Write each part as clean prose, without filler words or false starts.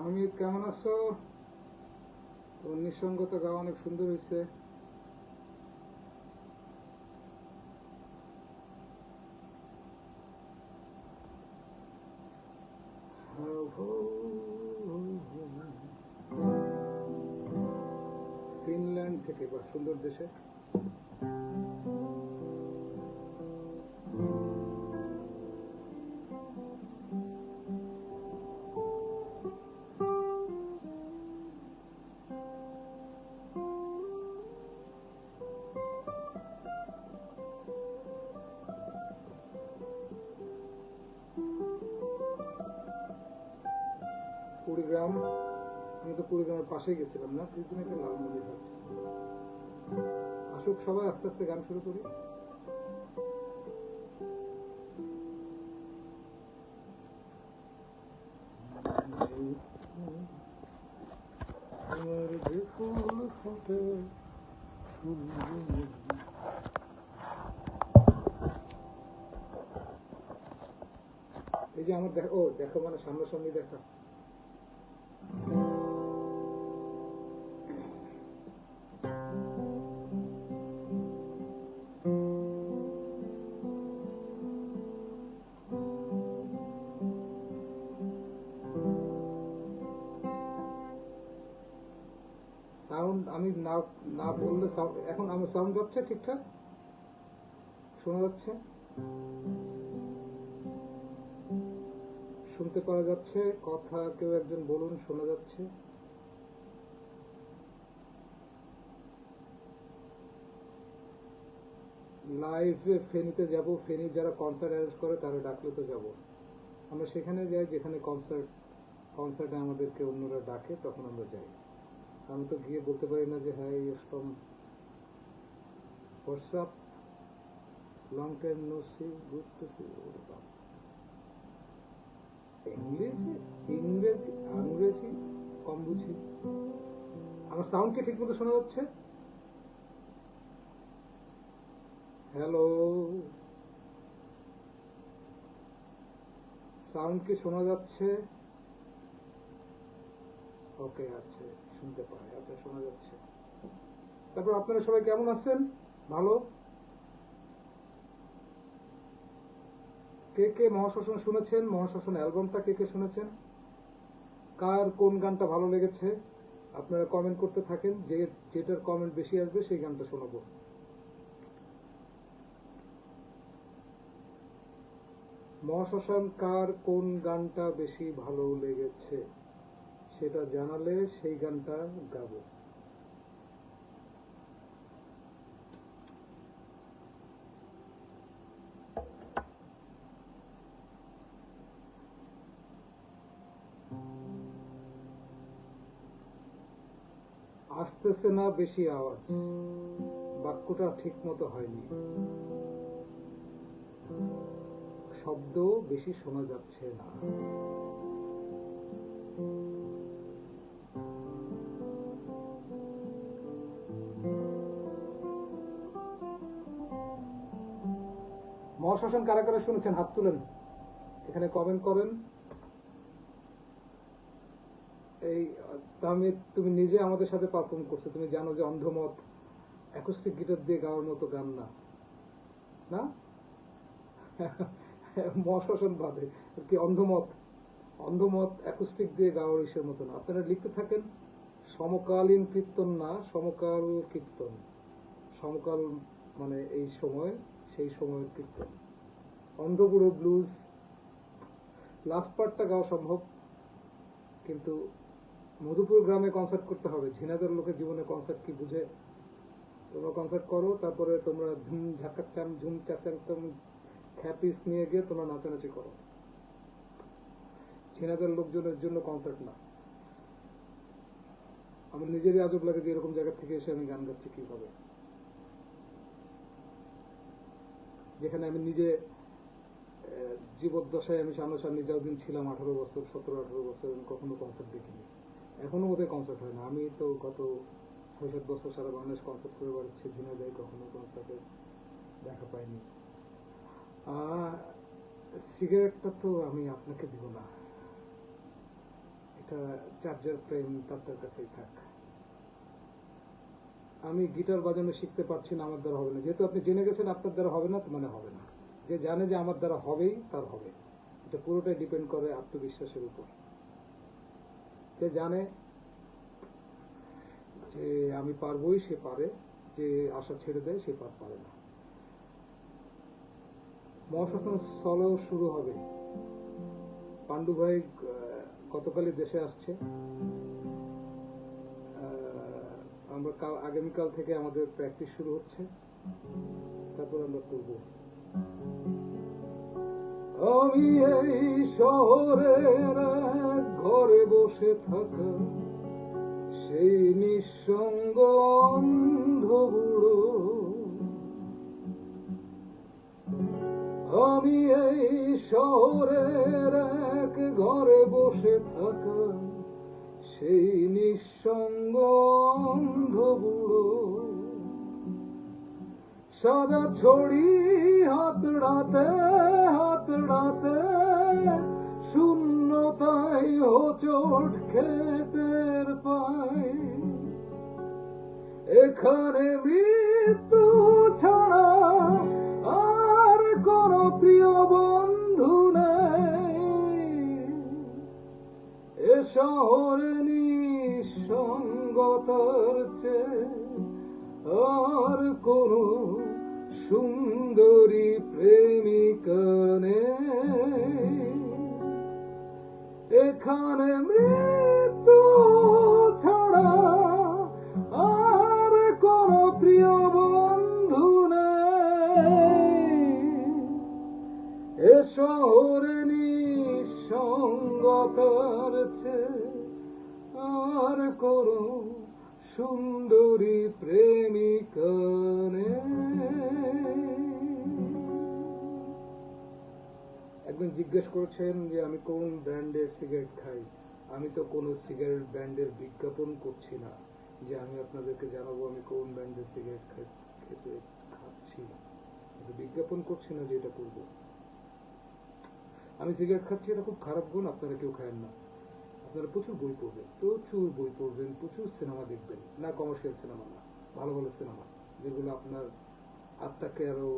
তাহমিদ কেমন আছো? তোমার নিঃসঙ্গত গাওয়া অনেক সুন্দর হয়েছে। ফিনল্যান্ড থেকে বা সুন্দর দেশে কুড়িগ্রাম। আমি তো কুড়িগ্রামের পাশে গেছিলাম না, কিছুদিন আগে লালমনিরহাট। আসুক সবাই, আস্তে আস্তে গান শুরু করি। এই যে আমার দেখো, দেখো মানে সামনাসামনি দেখা। সাউন্ড আমি না না বললে এখন আমার সাউন্ড যাচ্ছে ঠিকঠাক? শোনা যাচ্ছে? শুনতে পাওয়া যাচ্ছে? কথা কেউ একজন বলুন, শোনা যাচ্ছে? লাইভে ফেনীতে যাব। ফেনী যারা কনসার্ট অ্যারেঞ্জ করে তারা ডাকলে তো যাব। আমরা সেখানে যাই যেখানে কনসার্টে আমাদেরকে অন্যরা ডাকে, তখন আমরা যাই। আমি তো গিয়ে বলতে পারি না যে হ্যাঁ from WhatsApp, long time no see, good to see. ইংরেজি ইংরেজি ইংরেজি কম বুঝি। আমার সাউন্ড কি ঠিক মতো শোনা যাচ্ছে? হ্যালো, সাউন্ড কি শোনা যাচ্ছে? ওকে, আছে, শুনতে পাই, আচ্ছা শোনা যাচ্ছে। তারপর আপনারা সবাই কেমন আছেন? ভালো? কে কে মহাশ্মশান শুনেছেন? মহাশ্মশান অ্যালবামটা কে কে শুনেছেন? কার কোন গানটা ভালো লেগেছে আপনারা কমেন্ট করতে থাকেন। যেটার কমেন্ট বেশি আসবে সেই গানটা শোনাবো। মহাশ্মশান কার কোন গানটা বেশি ভালো লেগেছে সেটা জানালে সেই গানটা গাবো। আসতেছে না বেশি আওয়াজ, বাক্যটা ঠিক মতো হয়নি, শব্দ বেশি শোনা যাচ্ছে না। মহাশ্মশান কারা কারা শুনেছেন হাত তুলেন, এখানে কমেন্ট করেন। এই তুমি নিজে আমাদের সাথে পারফর্ম করছো, তুমি জানো যে অন্ধমত অ্যাকুস্টিক গিটার দিয়ে গাওয়ার মতো গান না, না? মহাশ্মশান বাদে কি অন্ধমত অ্যাকুস্টিক দিয়ে গাওয়ার ইসের মতো না। আপনারা লিখতে থাকেন সমকালীন কীর্তন না, সমকাল কীর্তন। সমকাল মানে এই সময়, সেই সময়ের কীর্তন। অন্ধগুড়ো ব্লুজ লাস্ট পার্টটা গাওয়া সম্ভব, কিন্তু মধুপুর গ্রামে কনসার্ট করতে হবে। ঝিনাইদের লোকের জীবনে কনসার্ট কি বুঝে? তোমরা কনসার্ট করো, তারপরে তোমরা ঝুম ঝাকাচ্চাম ঝুম চাচাম খ্যাপিস নিয়ে গিয়ে তোমরা নাচানাচি করো। ঝিনাইদের লোকজনের জন্য কনসার্ট না। আমার নিজেরই আজব লাগে যে এরকম জায়গা থেকে এসে আমি গান গাচ্ছি কিভাবে, যেখানে আমি নিজে জীবদ্দশায় আমি সামনাসামনি যতদিন ছিলাম 18 বছর 17-18 বছর, আমি কখনো কনসার্ট দেখিনি। এখনো বোধহয় কনসার্ট হয় না। আমি তো গত 6-7 বছর সারা বাংলাদেশ কনসার্ট করে বেড়াচ্ছি, ঝিনাইদহে কখনো কনসার্টে দেখা পাইনি। সিগারেটটা তো আমি আপনাকে দিব না, এটা চার্জার প্রেম তার কাছেই থাক। আমি গিটার বাজানো শিখতে পারছি না, আমার দ্বারা হবে না। যেহেতু আপনি জেনে গেছেন আপনার দ্বারা হবে না, তো মানে হবে না। যে জানে যে আমার দ্বারা হবেই, তার হবে। এটা পুরোটাই ডিপেন্ড করে আত্মবিশ্বাসের উপর। যে জানে যে আমি পারবোই, সে পারে। যে আশা ছেড়ে দেয়, সে পারে না। মহাশ্মশান স্থলও শুরু হবে। পান্ডু ভাই গতকালই দেশে আসছে। আমরা আগামীকাল থেকে আমাদের প্র্যাকটিস শুরু হচ্ছে, তারপর আমরা করব। আমি এই শহরের ঘরে বসে থাকা সেই নিঃসঙ্গ অন্ধ বুড়ো, আমি এই শহরের এক ঘরে বসে থাকা সেই নিঃসঙ্গ অন্ধ বুড়ো, সাদা ছড়ি হাতড়াতে হাতড়াতে শূন্যতায় হোঁচট খেতের পাই। এখানে মৃত্যু ছাড়া আর কোন প্রিয় বন্ধু নেই। এ শহরে নিঃসঙ্গতার চেয়ে আর কোন সুন্দরী প্রেমিকা নেই। এখানে মৃত্যু ছাড়া আর কোন প্রিয় বন্ধু নেই। এ শহরে নিঃসঙ্গতার চেয়ে আর কোন সুন্দরী প্রেমিকা নেই। একজন জিজ্ঞেস করেছেন যে আমি কোন ব্র্যান্ডের সিগারেট খাই। আমি তো কোনো সিগারেট ব্র্যান্ডের বিজ্ঞাপন করছি না যে আমি আপনাদেরকে জানাবো আমি কোন ব্র্যান্ডের সিগারেট খাচ্ছি। বিজ্ঞাপন করছি না যে এটা করবো। আমি সিগারেট খাচ্ছি, এটা খুব খারাপ গুণ, আপনারা কেউ খায়েন না। আপনারা প্রচুর বই পড়বেন, প্রচুর সিনেমা দেখবেন, না কমার্শিয়াল সিনেমা না, ভালো ভালো সিনেমা যেগুলো আপনার আত্মাকে আরো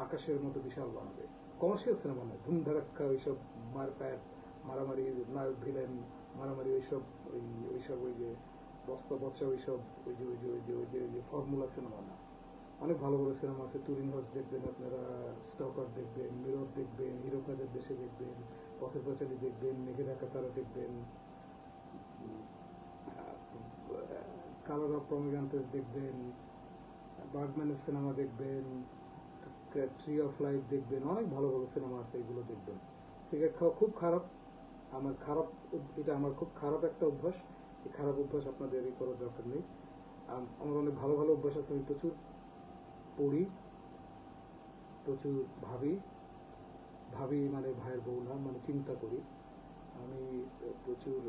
আকাশের মতো বিশাল বানাবে। কমার্শিয়াল সিনেমা না, ধুমধারাক্কা ওইসব মারপ্যাট, মারামারি, নায়ক ভিলেন মারামারি, ওইসব ওই যে বস্তা বচ্চা ওইসব ওই যে ফর্মুলা সিনেমা না। অনেক ভালো ভালো সিনেমা আছে। টুরিং হাউস দেখবেন আপনারা, স্টকার দেখবেন, মিরর দেখবেন, হিরো কাজের দেশে দেখবেন, পথের পাঁচালী দেখবেন, মেঘে ঢাকা তারা দেখবেন, কালার অফ প্রমিগান্তেস দেখবেন, বার্ডম্যানের সিনেমা দেখবেন, ট্রি অফ লাইফ দেখবেন। অনেক ভালো ভালো সিনেমা আছে, এগুলো দেখবেন। সিগারেট খাওয়া খুব খারাপ, এটা আমার খুব খারাপ একটা অভ্যাস। এই খারাপ অভ্যাস আপনাদের এই করার দরকার নেই। আমার অনেক ভালো ভালো অভ্যাস আছে। আমি প্রচুর পড়ি, প্রচুর ভাবি মানে ভাইয়ের বউ না, মানে চিন্তা করি। আমি প্রচুর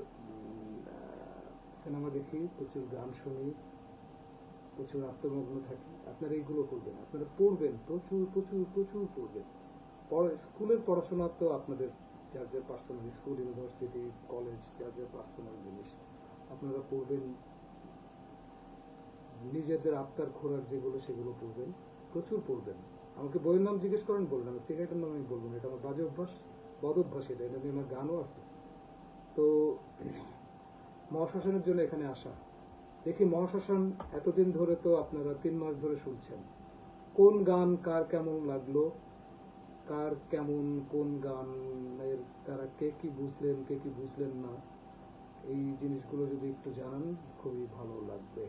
সিনেমা দেখি, প্রচুর গান শুনি, প্রচুর আত্মমগ্ন থাকি। আপনারা এইগুলো করবেন, আপনারা পড়বেন, প্রচুর প্রচুর প্রচুর পড়বেন। স্কুলের পড়াশোনা তো আপনাদের যার যার পার্সোনাল, স্কুল, ইউনিভার্সিটি, কলেজ, যার যার পার্সোনাল জিনিস। আপনারা পড়বেন, নিজেদের আত্মার খোরাক যেগুলো সেগুলো পড়বেন, প্রচুর পড়বেন। আমাকে বইয়ের নাম জিজ্ঞেস করেন, বলবেন। সিগারেটের নাম আমি বলবো না, এটা আমার বাজে অভ্যাস, বদ অভ্যাস। এটা নিয়ে আমার গানও আছে। তো মহাশ্মশানের জন্য এখানে আসা। দেখি মহাশ্মশান এতদিন ধরে তো আপনারা 3 মাস ধরে শুনছেন, কোন গান কার কেমন লাগলো, কার কেমন, কোন গানের তারা কে কি বুঝলেন, কে কি বুঝলেন না, এই জিনিসগুলো যদি একটু জানান খুবই ভালো লাগবে।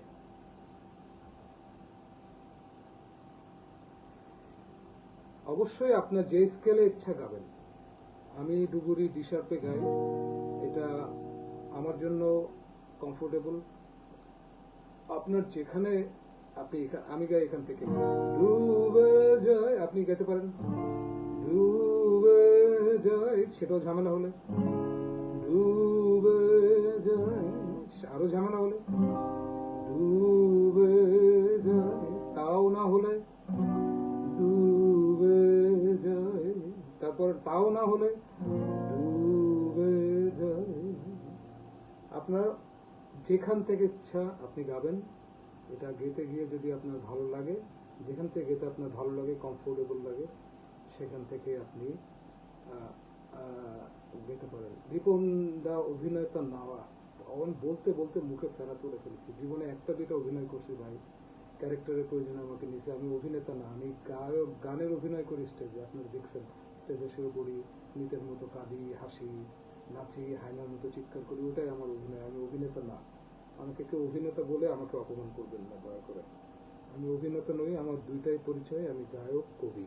অবশ্যই আপনার যে স্কেলে ইচ্ছা গাবেন। আমি ডুবুরি ডি শার্পে গাই, এটা আমার জন্য কমফোর্টেবল। আপনার যেখানে আমি গাই এখান থেকে ডুবে যায়, আপনি গাইতে পারেন ডুবে যায়, সেটাও ঝামেলা হলে ডুবে যায়, আরো ঝামেলা হলে ডুবে যায়, তাও না হলে ডুবে যায়, তারপর তাও না হলে ডুবে যায়। আপনার যেখান থেকে ইচ্ছা আপনি গাবেন, এটা গেতে গিয়ে যদি আপনার ভালো লাগে, যেখান থেকে গেতে আপনার ভালো লাগে, কমফোর্টেবল লাগে, সেখান থেকে আপনি গেতে পারেন। রিপন দা অভিনয়টা নাওয়া বলতে বলতে মুখে ফেরা তুলে ফেলেছি। জীবনে একটা দুইটা অভিনয় করছি ভাই, ক্যারেক্টারের প্রয়োজনে আমাকে নিছে। আমি অভিনেতা না, আমি গায়ক, গানের অভিনয় করি স্টেজে। আপনারা দেখছেন স্টেজে শুয়ে পড়ি, নিতের মতো কাঁদি, হাসি, নাচি, হায়নার মতো চিৎকার করি, ওটাই আমার অভিনয়। আমি অভিনেতা না। আমাকে কেউ অভিনেতা বলে আমাকে অপমান করবেন না দয়া করে। আমি অভিনেতা নই, আমার দুইটাই পরিচয়, আমি গায়ক, কবি।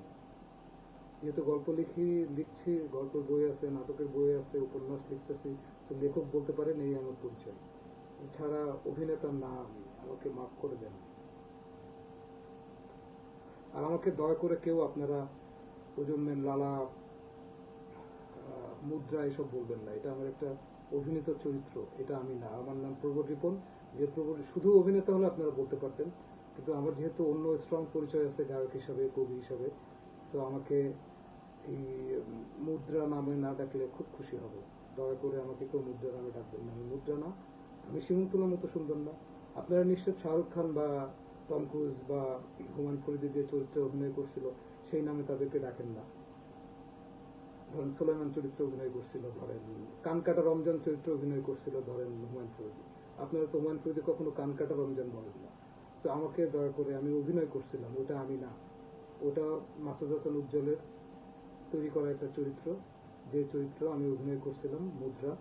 যেহেতু গল্প লিখছি, গল্পের বই আছে, নাটকের বই আছে, উপন্যাস লিখতেছি, তো লেখক বলতে পারেন এই আমার পরিচয়। এছাড়া অভিনেতা না আমি, আমাকে মাফ করে দেন। আর আমাকে দয়া করে কেউ আপনারা প্রজন্মের লালা, মুদ্রা এসব বলবেন না। এটা আমার একটা অভিনীত চরিত্র, এটা আমি না। আমার নাম প্রবর রিপন। যে প্রবর শুধু অভিনেতা হলে আপনারা বলতে পারতেন, কিন্তু আমার যেহেতু অন্য স্ট্রং পরিচয় আছে গায়ক হিসাবে, কবি হিসাবে, তো আমাকে এই মুদ্রা নামে না ডাকলে খুব খুশি হব। দয়া করে আমাকে কেউ মুদ্রা নামে ডাকবেন না। আমি মুদ্রা না, আমি সীমন্তলার মতো সুন্দর না। আপনারা নিশ্চয় শাহরুখ খান বা টম ক্রুজ বা হুমায়ুন ফরিদি যে চরিত্রে অভিনয় করছিল সেই নামে তাদেরকে ডাকেন না। ধরেন সুলাইমান চরিত্রে অভিনয় করছিল, ধরেন কানকাটা রমজান চরিত্রে অভিনয় করছিল, ধরেন হুমায়ুন ফরিদি। আপনারা তো হুমায়ুন ফরিদি কখনো কানকাটা রমজান বলেন না। তো আমাকে দয়া করে, আমি অভিনয় করছিলাম, ওটা আমি না। ওটা মাসুদ হাসান উজ্জ্বলের তৈরি করা একটা চরিত্র, যে চরিত্র আমি অভিনয় করছিলাম, মুদ্রা।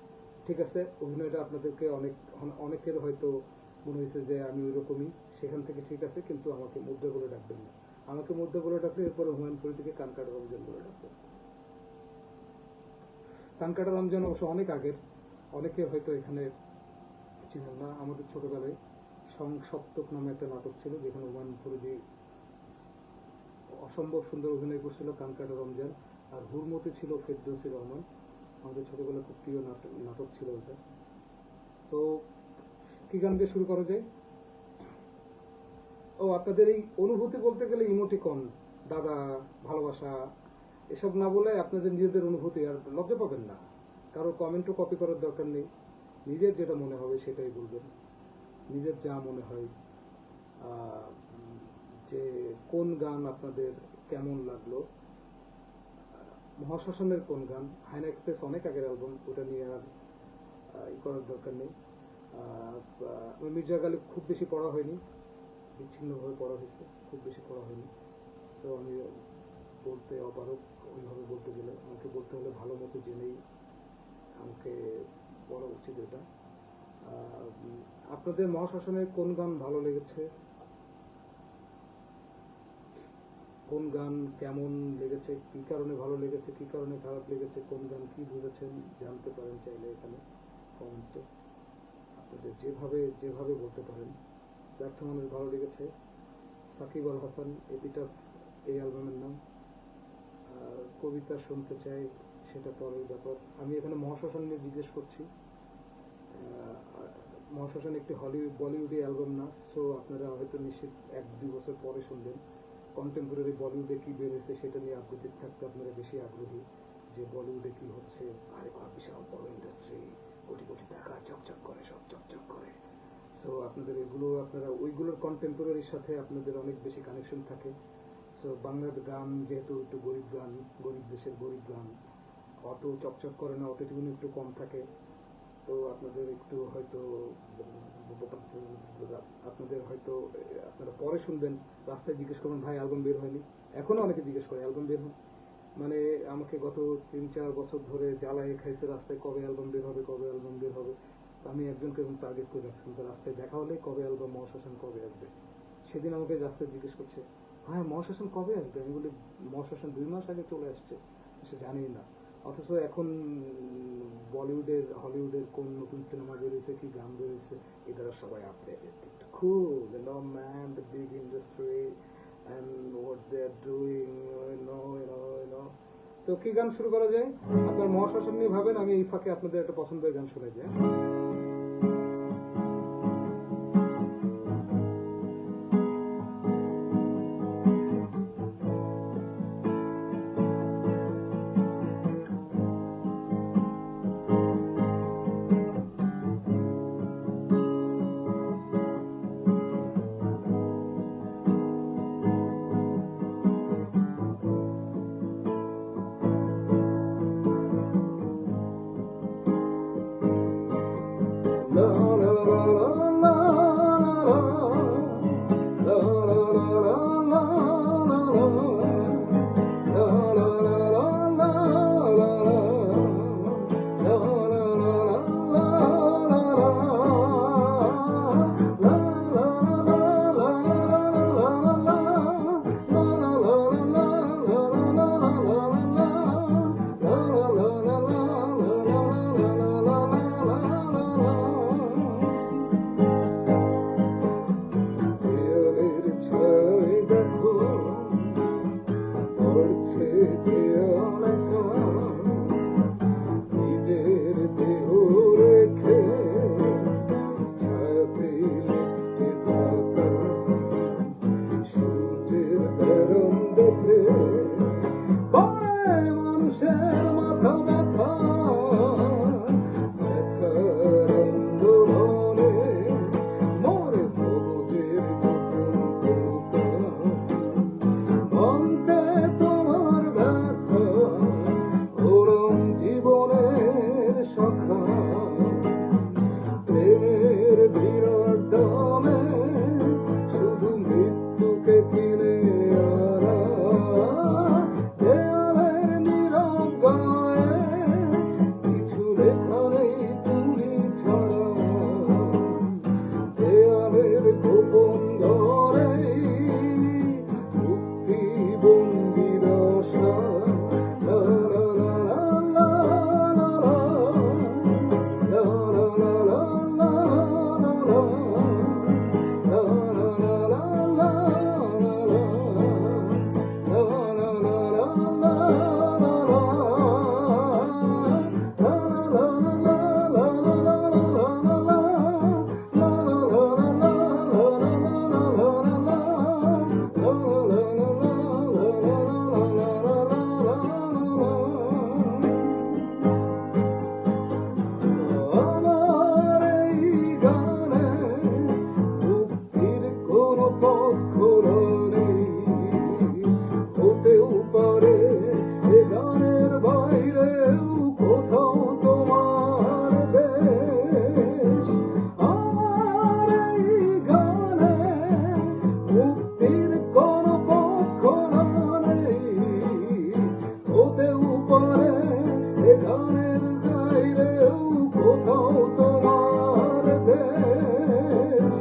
ঠিক আছে, অভিনয়টা আপনাদেরকে অনেকের হয়তো মনে হয়েছে যে আমি ওই রকমই, সেখান থেকে ঠিক আছে, কিন্তু আমাকে মুদ্রা বলে ডাকবেন না। আমাকে মুদ্রা বলে ডাকলে এরপরে হুমায়ুন ফরিদিকে কানকাটা রমজান বলে ডাকবেন। কানকাটা রমজান অবশ্য অনেক আগের, অনেকে হয়তো এখানে চিনেন না। আমাদের ছোটবেলায় সংসপ্তক নামে একটা নাটক ছিল, যেখানে হুমায়ুন ফরিদি অসম্ভব সুন্দর অভিনয় করছিল, কানকাটা রমজান। আর হুরমতি ছিল ফেরদৌসী রহমান। আমাদের ছোটবেলায় খুব প্রিয় নাটক ছিল ওটা। তো কি গান দিয়ে শুরু করা যায়? ও, আপনাদের এই অনুভূতি বলতে গেলে ইমোটিকন, দাদা, ভালোবাসা, এসব না বলে আপনাদের নিজেদের অনুভূতি। আর লজ্জা পাবেন না, কারো কমেন্টও কপি করার দরকার নেই। নিজের যেটা মনে হবে সেটাই বলবেন। নিজের যা মনে হয়, যে কোন গান আপনাদের কেমন লাগলো, মহাশ্মশানের কোন গান, হায়না এক্সপ্রেস অনেক আগের অ্যালবাম, ওটা নিয়ে আর করার দরকার নেই। মির্জা গালিব খুব বেশি পড়া হয়নি, বিচ্ছিন্নভাবে পড়া হয়েছে, খুব বেশি পড়া হয়নি। তো আমি বলতে অপারক, ওইভাবে বলতে গেলে আমাকে বলতে হলে ভালো মতো জেনেই আমাকে বলা উচিত এটা। আপনাদের মহাশ্মশানের কোন গান ভালো লেগেছে, কোন গান কেমন লেগেছে, কি কারণে ভালো লেগেছে, কি কারণে খারাপ লেগেছে, কোন গান কি বুঝেছেন জানতে পারেন চাইলে এখানে কমেন্টে। আপনাদের যেভাবে যেভাবে বলতে পারেন। ব্যর্থ মানুষ ভালো লেগেছে, সাকিব আল হাসান, এপিটাফ এই অ্যালবামের নাম। কবিতা শুনতে চাই, সেটা পরের ব্যাপার। আমি এখানে মহাশ্মশান নিয়ে জিজ্ঞেস করছি। মহাশ্মশান একটি বলিউডি অ্যালবাম না, সো আপনারা হয়তো নিশ্চিত 1-2 বছর পরে শুনবেন। কন্টেম্পোরারি বলিউডে কি বেরোয়েছে সেটা নিয়ে আপডেটেড থাকতে আপনারা বেশি আগ্রহী, যে বলিউডে কি হচ্ছে। আরে বাহ, বিশাল বড় ইন্ডাস্ট্রি, কোটি কোটি টাকা, চকচক করে, সব চকচক করে। সো আপনাদের এগুলো, আপনারা ওইগুলোর কন্টেম্পোরারির সাথে আপনাদের অনেক বেশি কানেকশন থাকে। সো বাংলার গান যেহেতু একটু গরিব গান, গরিব দেশের গরিব গান, অত চকচক করে না, অটোটিউন একটু কম থাকে। তো আপনাদের একটু হয়তো আপনারা পরে শুনবেন, রাস্তায় জিজ্ঞেস করবেন ভাই অ্যালবাম বের হয়নি। এখনো অনেকে জিজ্ঞেস করে অ্যালবাম বের হয়, মানে আমাকে গত 3-4 বছর ধরে জ্বালায় খাইছে রাস্তায়, কবে অ্যালবাম বের হবে, কবে অ্যালবাম বের হবে। আমি একজনকে এরকম টার্গেট করে রাখছিলাম, তো রাস্তায় দেখা হলে কবে অ্যালবাম, মহাশ্মশান কবে আসবে। সেদিন আমাকে রাস্তায় জিজ্ঞেস করছে হ্যাঁ মহাশ্মশান কবে আসবে। আমি বলি মহাশ্মশান 2 মাস আগে চলে আসছে, সে জানি না। অথচ এখন বলিউডের, হলিউডের কোন নতুন সিনেমা বেরিয়েছে, কি গান বেরিয়েছে, এটারা সবাই updated. Cool, you know, man, the big industry and what they're doing, you know. তো কি গান শুরু করা যায়? আপনার মহাশ্মশান নিয়ে ভাবেন, আমি এই ফাঁকে আপনাদের একটা পছন্দের গান শোনাই যায়। প্রেরণ দেখে পরে মানুষের মাথা ব্যথা ব্যথার আন্দোলনে মরে সবুজের ভাঙতে তোমার ব্যথা ওরম জীবনের শাখা প্রেমের বিরাট ডালে শুধু মৃত্যুকে কিনে আনা দেয়ালের নীরব গায়ে কিছু লেখা নেই তুমি ছাড়া দেয়ালের গোপন ঘরে মুক্তি বন্দির আশা লা লা লা লা লা লা লা লা আমার এই গানে মুক্তির কোনো পথ খোলা নেই হতেও পারে এ গানের বাইরেও কোথাও তোমার দেশ আমার এই গানে মুক্তির কোনো পথ খোলা নেই হতেও পারে এ গানের বাইরেও কোথাও তোমার দেশ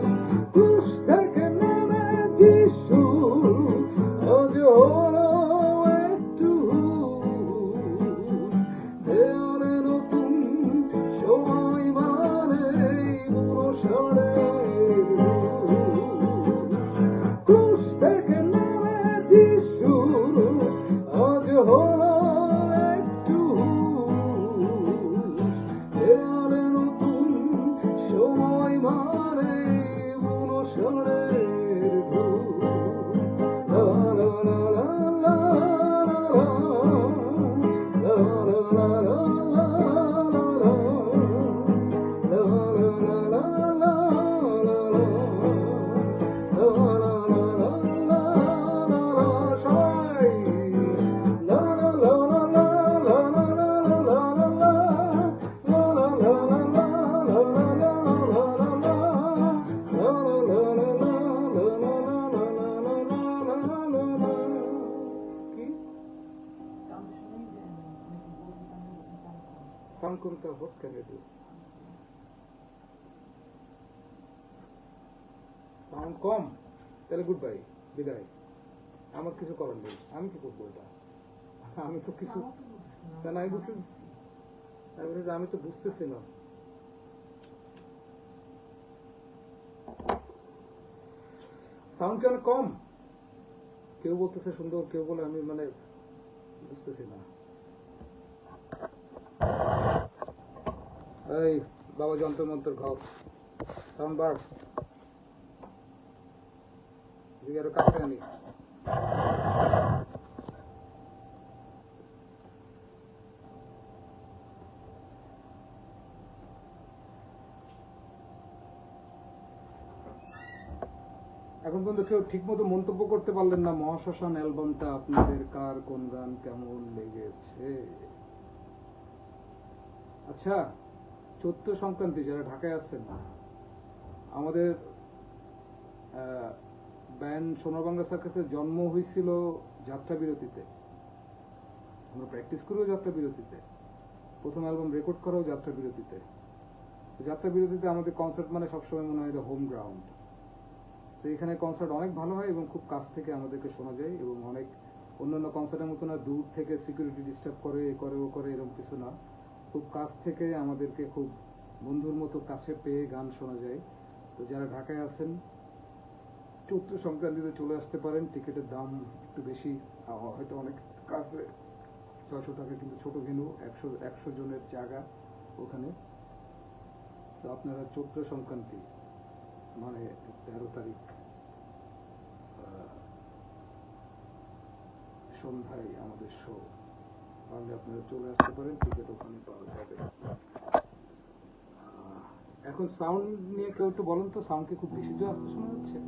ক্রুশ থেকে নেমে যিশু আজ হলো একটু দেয়ালে নতুন সময় মানে অনুসারের ক্রুশ থেকে নেমে যিশু আজ হলো একটু দেয়ালে নতুন সময় মানে অনুসারের লা লা লা লা লা লা লা লা Sound করতে what can I do? Sound কম তাহলে গুড বাই বিদায় আমার কিছু করার নেই আমি কি করবো এটা আমি তো কিছু কেন আমি বুঝতে আমি তো বুঝতেছি না সাউন্ড কেন কম কেউ বলতেছে সুন্দর কেউ বলে আমি মানে বুঝতেছি না এই বাবা যন্ত্র মন্ত্র ঘর সাউন্ড বার আরো কাছে আনি এখন পর্যন্ত কেউ ঠিক মতো মন্তব্য করতে পারলেন না মহাশ্মশান অ্যালবামটা আপনাদের কার কোন গান কেমন লেগেছে আচ্ছা চৈত্র সংক্রান্তি যারা ঢাকায় আসছেন আমাদের ব্যান্ড সোনার বাংলা সার্কাসের জন্ম হয়েছিল যাত্রা বিরতিতে আমরা প্র্যাকটিস করেও যাত্রা বিরতিতে প্রথম অ্যালবাম রেকর্ড করাও যাত্রা বিরতিতে যাত্রা বিরতিতে আমাদের কনসার্ট মানে সবসময় মনে হয় হোম গ্রাউন্ড তো এখানে কনসার্ট অনেক ভালো হয় এবং খুব কাছ থেকে আমাদেরকে শোনা যায় এবং অনেক অন্যান্য কনসার্টের মতো না দূর থেকে সিকিউরিটি ডিস্টার্ব করে এ করে ও করে এরকম কিছু না খুব কাছ থেকে আমাদেরকে খুব বন্ধুর মতো কাছে পেয়ে গান শোনা যায় তো যারা ঢাকায় আছেন চৈত্র সংক্রান্তিতে চলে আসতে পারেন টিকিটের দাম একটু বেশি হয়তো অনেক কাছে 600 টাকা কিন্তু ছোট ভেন্যু 100 জনের জায়গা ওখানে তো আপনারা চৈত্র সংক্রান্তি মানে 13 তারিখ সন্ধ্যায় আমাদের শো, তাহলে আপনারা চলে আসতে পারেন, টিকিট ওখানে পাওয়া যাবে। এখন সাউন্ড নিয়ে কেউ একটু বলেন তো, সাউন্ড কি খুব বেশি জোরে আসতে শোনা যাচ্ছে?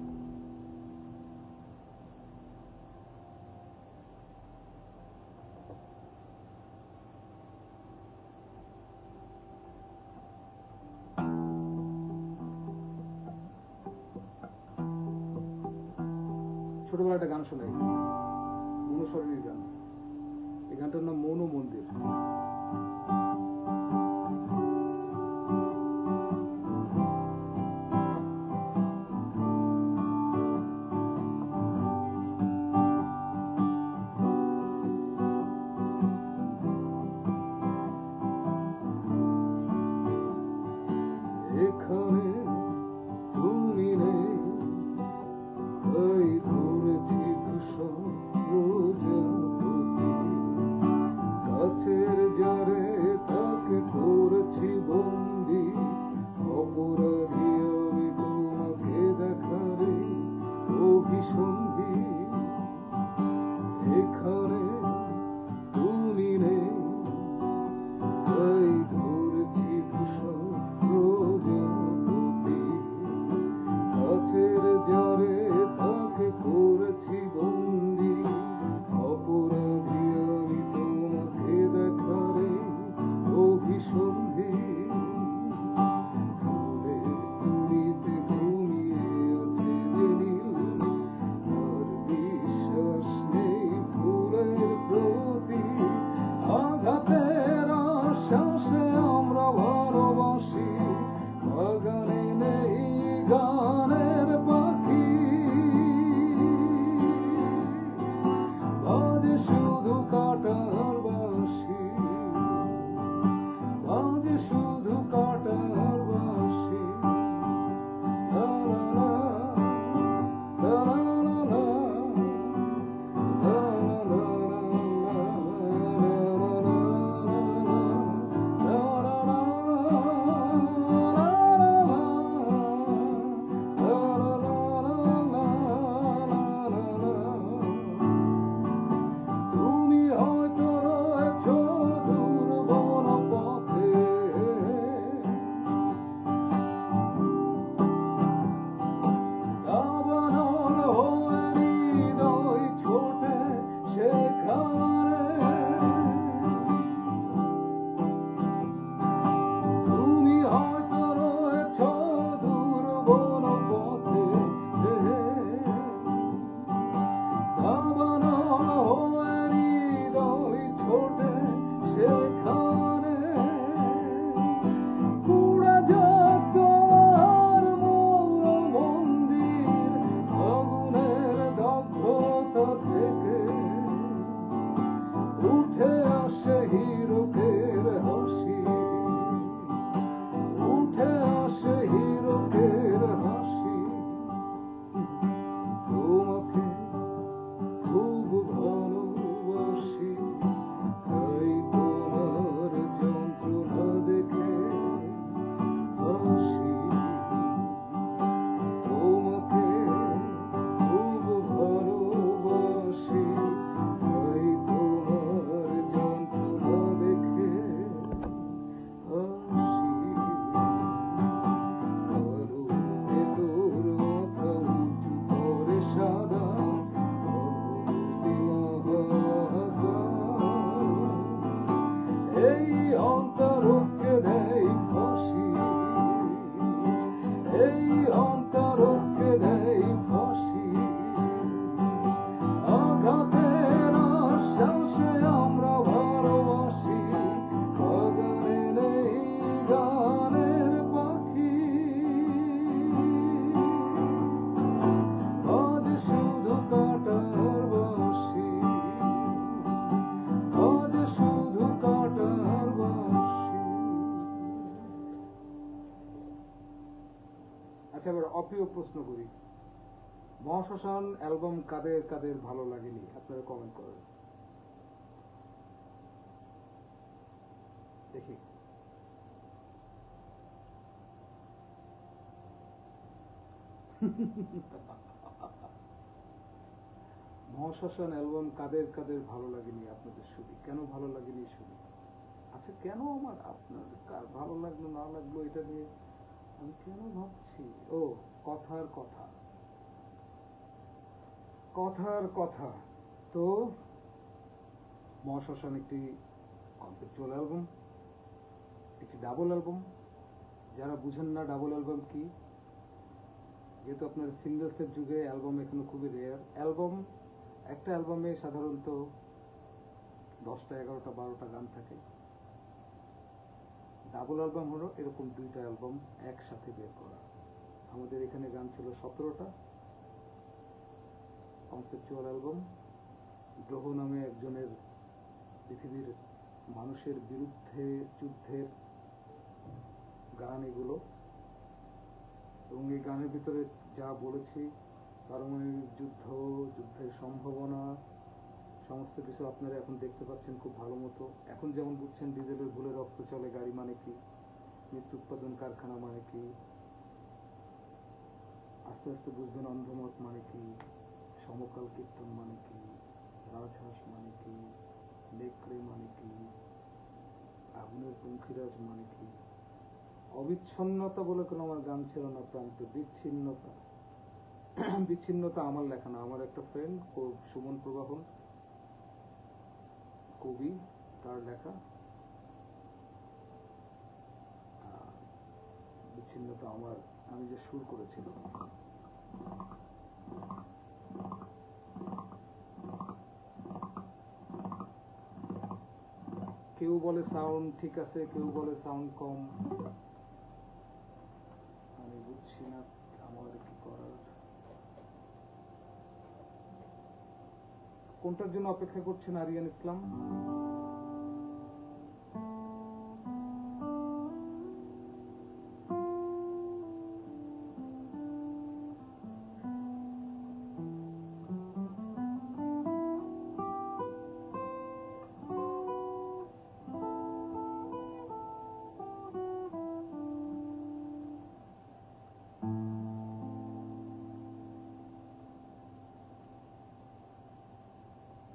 ছোটবেলা একটা গান শোনাই, মনুস্বরণীর গান। এই গানটার নাম মনু মন্দির। এখানে তুমি নেই, তাই ধরেছি ধূসর প্রজাপতি, কাছের যারে তাকে করেছি বন্দি, অপরাধী আমি তোমাকে দেখারে অভিসন্ধি। এখানে তুমি নেই, তাই ধরেছি ধূসর প্রজাপতি, কাছের যারে তাকে করেছি বন্দি, অপরাধী আমি তোমাকে দেখারে অভিসন্ধি। ফুলের কুড়িতে ঘুমিয়ে আছে যে নীল, আর বিশ্বাস নেই ফুলের প্রতি, আঘাতের আশ্বাসে আমরা ভালোবাসি, বাগানে নেই গানের পাখি, বাজে শুধু কাটার বাঁশি, বাজে শুধু কাটার বাঁশি। লা লা লা, লা লা লা, লা লা তুমি হয়তো রয়েছ দুর্বল পথে, দাবানল হয়ে হৃদয় ছোটে সেখানে, তুমি হয়তো রয়েছ দুর্বল পথে, দাবানল হয়ে হৃদয় ছোটে সেখানে, পুরা জগৎ মৌর মন্দির, আগুনের দগ্ধতা থেকে উঠে আসে হিরকের হাসি, উঠে আসে হিরকের হাসি। তোমাকে খুব ভালোবাসি, তাই তোমার যন্ত্রণা দেখে হাসি। তোমাকে খুব ভালোবাসি, তাই তোমার যন্ত্রণা দেখে হাসি। আলো ভেতর মাথা উঁচু করে সাদা এই অন্তরকে দেয় ফাঁসি, এই অন্তরকে দেয় ফাঁসি, আঘাতের আশ্বাসে আমরা ভালোবাসি, বাগানে নেই গানের পাখি, আজ শুধু কাটার বাঁশি, আজ শুধু কাটার বাঁশি। আচ্ছা, এবার অপ্রিয় প্রশ্ন করি, মহাশ্মশান অ্যালবাম কাদের কাদের ভালো লাগেনি আপনারা কমেন্ট করেন দেখি। মহাশ্মশান অ্যালবাম কাদের কাদের ভালো লাগেনি আপনাদের? শুধু কেন ভালো লাগেনি শুধু? আচ্ছা, কেন আমার আপনার ভালো লাগলো না লাগলো এটা নিয়ে আমি কেন ভাবছি? ও, কথার কথা, কথার কথা। তো মহাশ্মশান একটি কনসেপচুয়াল অ্যালবাম, একটি ডাবল অ্যালবাম। যারা বুঝেন না ডাবল অ্যালবাম কি, যেহেতু আপনার সিঙ্গেলসের যুগে অ্যালবাম এখনো খুবই রেয়ার। অ্যালবাম, একটা অ্যালবামে সাধারণত 10টা 11টা 12টা গান থাকে। ডাবল অ্যালবাম হলো এরকম 2টা অ্যালবাম একসাথে বের করা। আমাদের এখানে গান ছিল 17টা। Conceptual album. গ্রহ নামে একজনের পৃথিবীর মানুষের বিরুদ্ধে যুদ্ধের গান এগুলো, এবং এই গানের ভিতরে যা বলেছি, পারমাণবিক যুদ্ধ, যুদ্ধের সম্ভাবনা, সমস্ত কিছু আপনারা এখন দেখতে পাচ্ছেন খুব ভালো মতো। এখন যেমন বুঝছেন ডিজেলের ভুলে রক্ত চলে গাড়ি মানে কি, মৃত্যু উৎপাদন কারখানা মানে কি, আস্তে আস্তে বুঝবেন অন্ধমত মানে কি, সমকাল কীর্তন মানে কি, রাজহাঁস মানে কি, নেকড়ে মানে কি, আগুনের পঙ্খিরাজ মানে কি। অবিচ্ছন্নতা বলে কোনো আমার গান ছিল না, প্রান্ত বিচ্ছিন্নতা। বিচ্ছিন্নতা আমার লেখা না, আমার একটা ফ্রেন্ড সুমন প্রবাহন কবি, তার লেখা। বিচ্ছিন্নতা আমার, আমি যে সুর করেছিলাম। কেউ বলে সাউন্ড ঠিক আছে, কেউ বলে সাউন্ড কম, আমি বুঝছি না আমার কি করার। কোনটার জন্য অপেক্ষা করছেন আরিয়ান ইসলাম?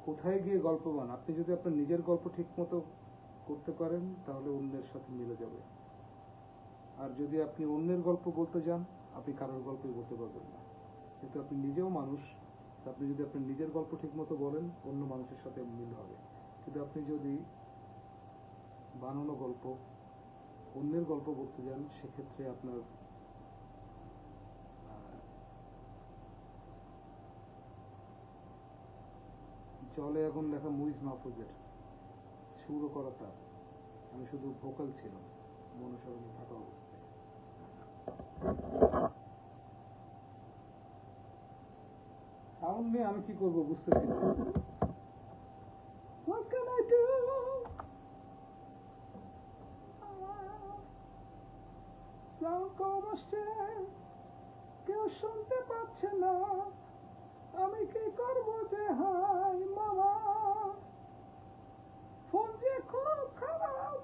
কোথায় গিয়ে গল্প বান? আপনি যদি আপনার নিজের গল্প ঠিক মতো করতে পারেন তাহলে অন্যের সাথে মিলে যাবে। আর যদি আপনি অন্যের গল্প বলতে যান, আপনি কারোর গল্পই বলতে পারবেন না। কিন্তু আপনি নিজেও মানুষ, আপনি যদি আপনার নিজের গল্প ঠিক মতো বলেন, অন্য মানুষের সাথে মিল হবে। কিন্তু আপনি যদি বানানো গল্প, অন্যের গল্প বলতে যান, সেক্ষেত্রে আপনার জলে আগুন লেখা মুইজ মাহফুজের সুরও করাটা, আমি শুধু ভোকাল ছিলাম মনোসরণে থাকা অবস্থায়। সাউন্ড নিয়ে আমি কি করবো বুঝতেছি না। What can I do? Sound কম আসছে, কেউ শুনতে পাচ্ছে না, আমি কি করবো যে? হাই মামা, ফোন যে খুব খারাপ।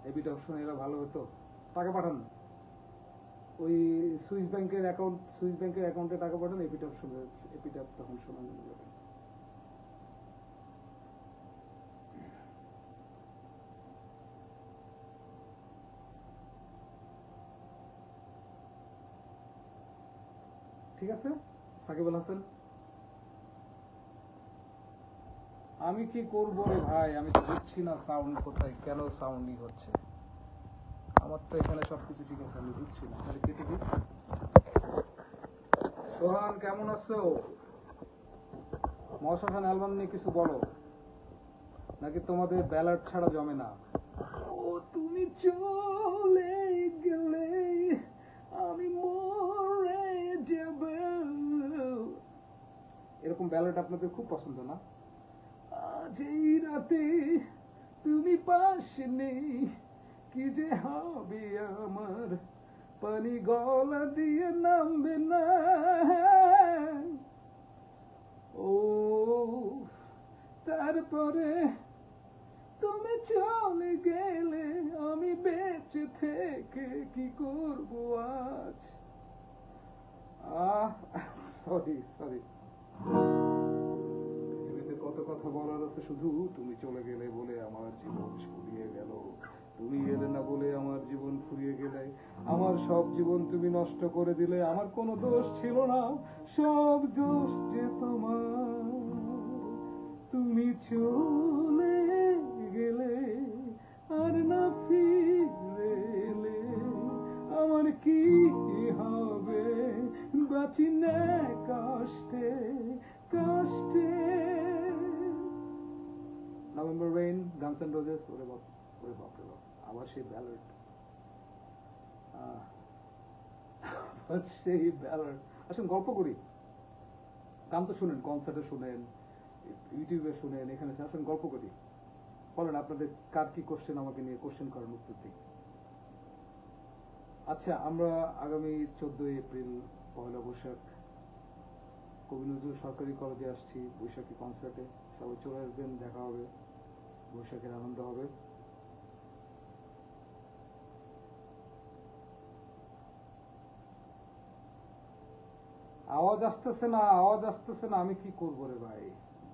এবিটা অপশন এরা ভালো হতো, টাকা পাঠান, ওই সুইস ব্যাংকের অ্যাকাউন্টে টাকা পাঠান, এপিটা তখন শোনানো যাবে। ঠিক আছে সাকিব আল হাসান, আমি কি করবো রে ভাই, আমি তো বুঝছি না সাউন্ড কোথায়, কেন সাউন্ডই হচ্ছে। আমার তো এখানে সবকিছু ঠিক আছে, আমি বুঝছি না। তাহলে কেটে দিই। সোহান কেমন আছো? মহাশ্মশান অ্যালবাম নিয়ে কিছু বলো, নাকি তোমাদের ব্যালাট ছাড়া জমে না? ও তুমি চলে গেলে আমি মরে যাব, এরকম ব্যালাট আপনাদের খুব পছন্দ না? আজ এই রাতে তুমি পাশে নেই, কি যে হবে আমার, পানি গলা দিয়ে নামবে না। ও তারপরে তুমি চলে গেলে আমি বেঁচে থেকে কি করব আজ? সরি কথা বলার আছে শুধু, তুমি চলে গেলে বলে আমার জীবন ফুরিয়ে গেল, তুমি এলে না বলে আমার জীবন ফুরিয়ে গেলে, আমার সব জীবন তুমি নষ্ট করে দিলে, আমার কোনো দোষ ছিল না, সব দোষ যে তোমার, তুমি চলে গেলে আর না ফিরে এলে, আমার কি হবে, বাঁচি না কষ্টে কষ্টে। November rain, Guns and Roses. ওরে বাপ, ওরে বাপ রে বাপ, আবার সেই ব্যালাড, সেই ব্যালাড। আসুন গল্প করি, গান তো শুনেন, কনসার্টে শুনেন, ইউটিউবে শুনেন, এখানে আসুন গল্প করি। বলেন আপনাদের কার কি কোশ্চেন আমাকে নিয়ে কোশ্চেন করেন, উত্তর দিই। আচ্ছা, আমরা আগামী 14 এপ্রিল পয়লা বৈশাখ কবি নজরুল সরকারি কলেজে আসছি বৈশাখী কনসার্টে। সবাই চলে আসবেন, দেখা হবে, বৈশাখের আনন্দ হবে। আওয়াজ আসতেছে না, আওয়াজ আসতেছে না, আমি কি করবো রে ভাই,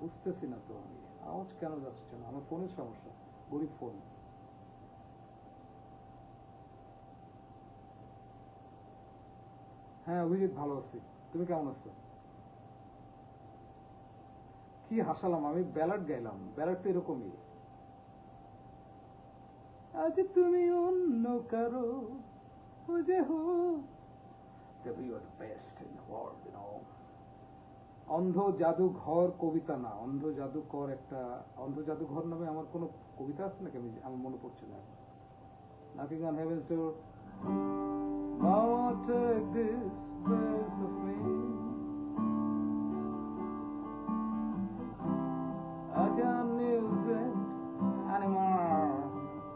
বুঝতেছি না তো আমি, আওয়াজ কেন যাচ্ছে না? আমার ফোনের সমস্যা, গরিব ফোন। হ্যাঁ অভিজিৎ, ভালো আছি, তুমি কেমন আছো? কি হাসালাম, আমি ব্যালাড গাইলাম, ব্যালাড তো এরকমই। আজ তুমি অন্য কারো খুঁজে হো, তবে you are the best in the world, you know. অন্ধ জাদুঘর কবিতা না, অন্ধ জাদুকর একটা, অন্ধ জাদুঘর নামে আমার কোনো কবিতা আছে নাকি, আমার মনে পড়ছে না। Knocking on heaven's door, Mama take this piece of me, I can't use it anymore, it's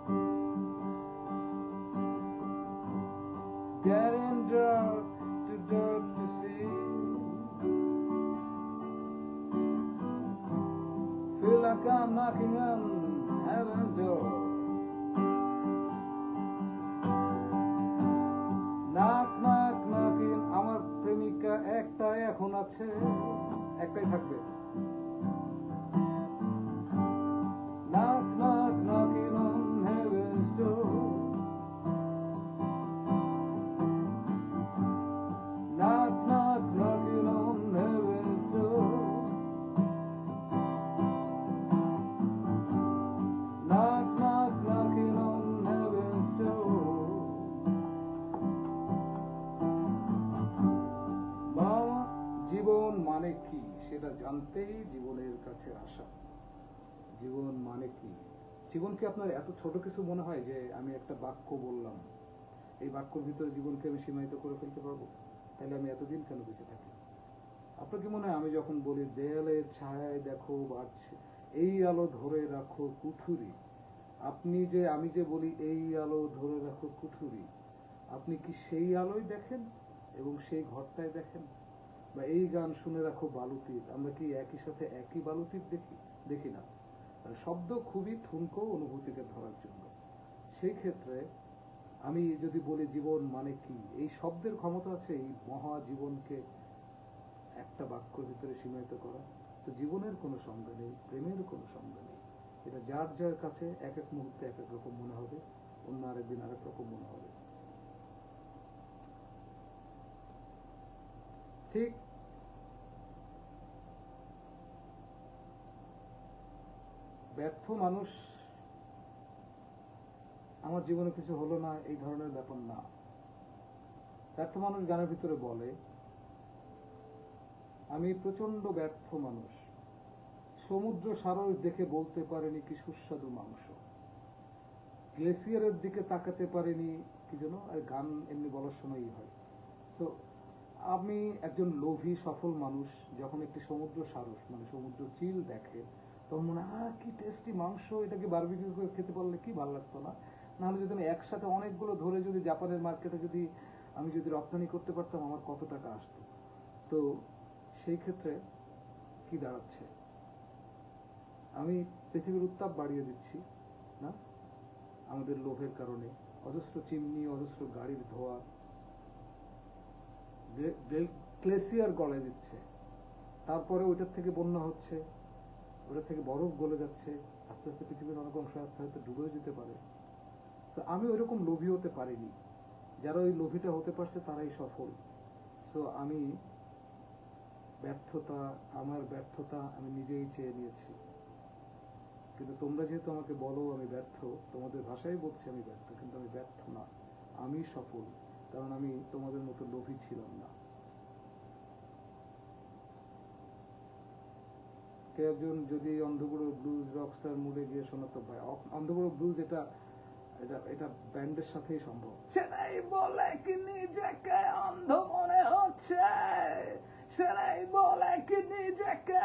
getting dark, too dark to see, feel like I'm knocking on heaven's door, knock knock knocking। আমার প্রেমিকা একটাই এখন আছে, একটাই থাকবে। Knock knock knocking on heaven's door, knock knock knocking on heaven's door, knock knock knocking on heaven's door। বাবা, জীবন মানে কি সেটা জানতেই জীবনের কাছে আসা। জীবন মানে কি? জীবনকে আপনার এত ছোট কিছু মনে হয় যে আমি একটা বাক্য বললাম, এই বাক্যর ভিতরে জীবনকে আমি সীমায়িত করে ফেলতে পারবো? তাহলে আমি এতদিন কেন বেঁচে থাকি? আপনার কি মনে হয় আমি যখন বলি দেয়ালের ছায়ায় দেখো বাড়ছে, এই আলো ধরে রাখো কুঠুরি, আপনি যে, আমি যে বলি এই আলো ধরে রাখো কুঠুরি, আপনি কি সেই আলোই দেখেন এবং সেই ঘরটায় দেখেন? বা এই গান শুনে রাখো বালুতীর, আমরা কি একই সাথে একই বালুতীর দেখি? দেখি না। শব্দ খুবই ঠুনকো অনুভূতিকে ধরার জন্য। সেই ক্ষেত্রে আমি যদি বলি জীবন মানে কি, এই শব্দের ক্ষমতা আছে এই মহাজীবনকে একটা বাক্যের ভিতরে সীমায়িত করা। তো জীবনের কোনো সংজ্ঞা নেই, প্রেমের কোনো সংজ্ঞা নেই। এটা যার যার কাছে এক এক মুহূর্তে এক এক রকম মনে হবে, অন্য আরেকদিন আরেক রকম মনে হবে। ঠিক ব্যর্থ মানুষ আমার জীবনে কিছু হলো না এই ধরনের ব্যাপার না। ব্যর্থ মানুষ গানের ভিতরে বলে আমি প্রচন্ড ব্যর্থ মানুষ, সমুদ্র সারস দেখে বলতে পারেনি কি সুস্বাদু মাংস, গ্লেসিয়ারের দিকে তাকাতে পারেনি কি যেন, আর গান এমনি বলার সময়ই হয়। তো আমি একজন লোভী সফল মানুষ, যখন একটি সমুদ্র সারস মানে সমুদ্র চিল দেখে তখন মনে হয় কি টেস্টি মাংস, এটাকে বারবিকিউ করে খেতে পারলে কি ভালো লাগতো না। নাহলে যদি আমি একসাথে অনেকগুলো ধরে যদি জাপানের মার্কেটে যদি আমি যদি রপ্তানি করতে পারতাম আমার কত টাকা আসতো। তো সেই ক্ষেত্রে কি দাঁড়াচ্ছে, আমি পৃথিবীর উত্তাপ বাড়িয়ে দিচ্ছি না আমাদের লোভের কারণে। অজস্র চিমনি, অজস্র গাড়ির ধোয়া গ্লেসিয়ার গলায় দিচ্ছে, তারপরে ওইটার থেকে বন্যা হচ্ছে, ওটা থেকে বরফ গলে যাচ্ছে, আস্তে আস্তে পৃথিবীর অনেক অংশ আস্তে হয়তো ডুবেও যেতে পারে। তো আমি ওইরকম লোভী হতে পারিনি। যারা ওই লোভীটা হতে পারছে তারাই সফল। সো আমি আমার ব্যর্থতা আমি নিজেই চেয়ে নিয়েছি। কিন্তু তোমরা যেহেতু আমাকে বলো আমি ব্যর্থ, তোমাদের ভাষায় বলছি আমি ব্যর্থ, কিন্তু আমি ব্যর্থ না, আমি সফল। কারণ আমি তোমাদের মতো লোভী ছিলাম না। কেউ একজন যদি অন্ধবড় ব্লুজ রকস্টার মুডে গিয়ে শোনাতো, ভাই অন্ধবড় ব্লুজ এটা এটা এটা ব্যান্ডের সাথেই সম্ভব। সেটাই বলে কি নিজেকে অন্ধ মনে হচ্ছে, সেটাই বলে কি নিজেকে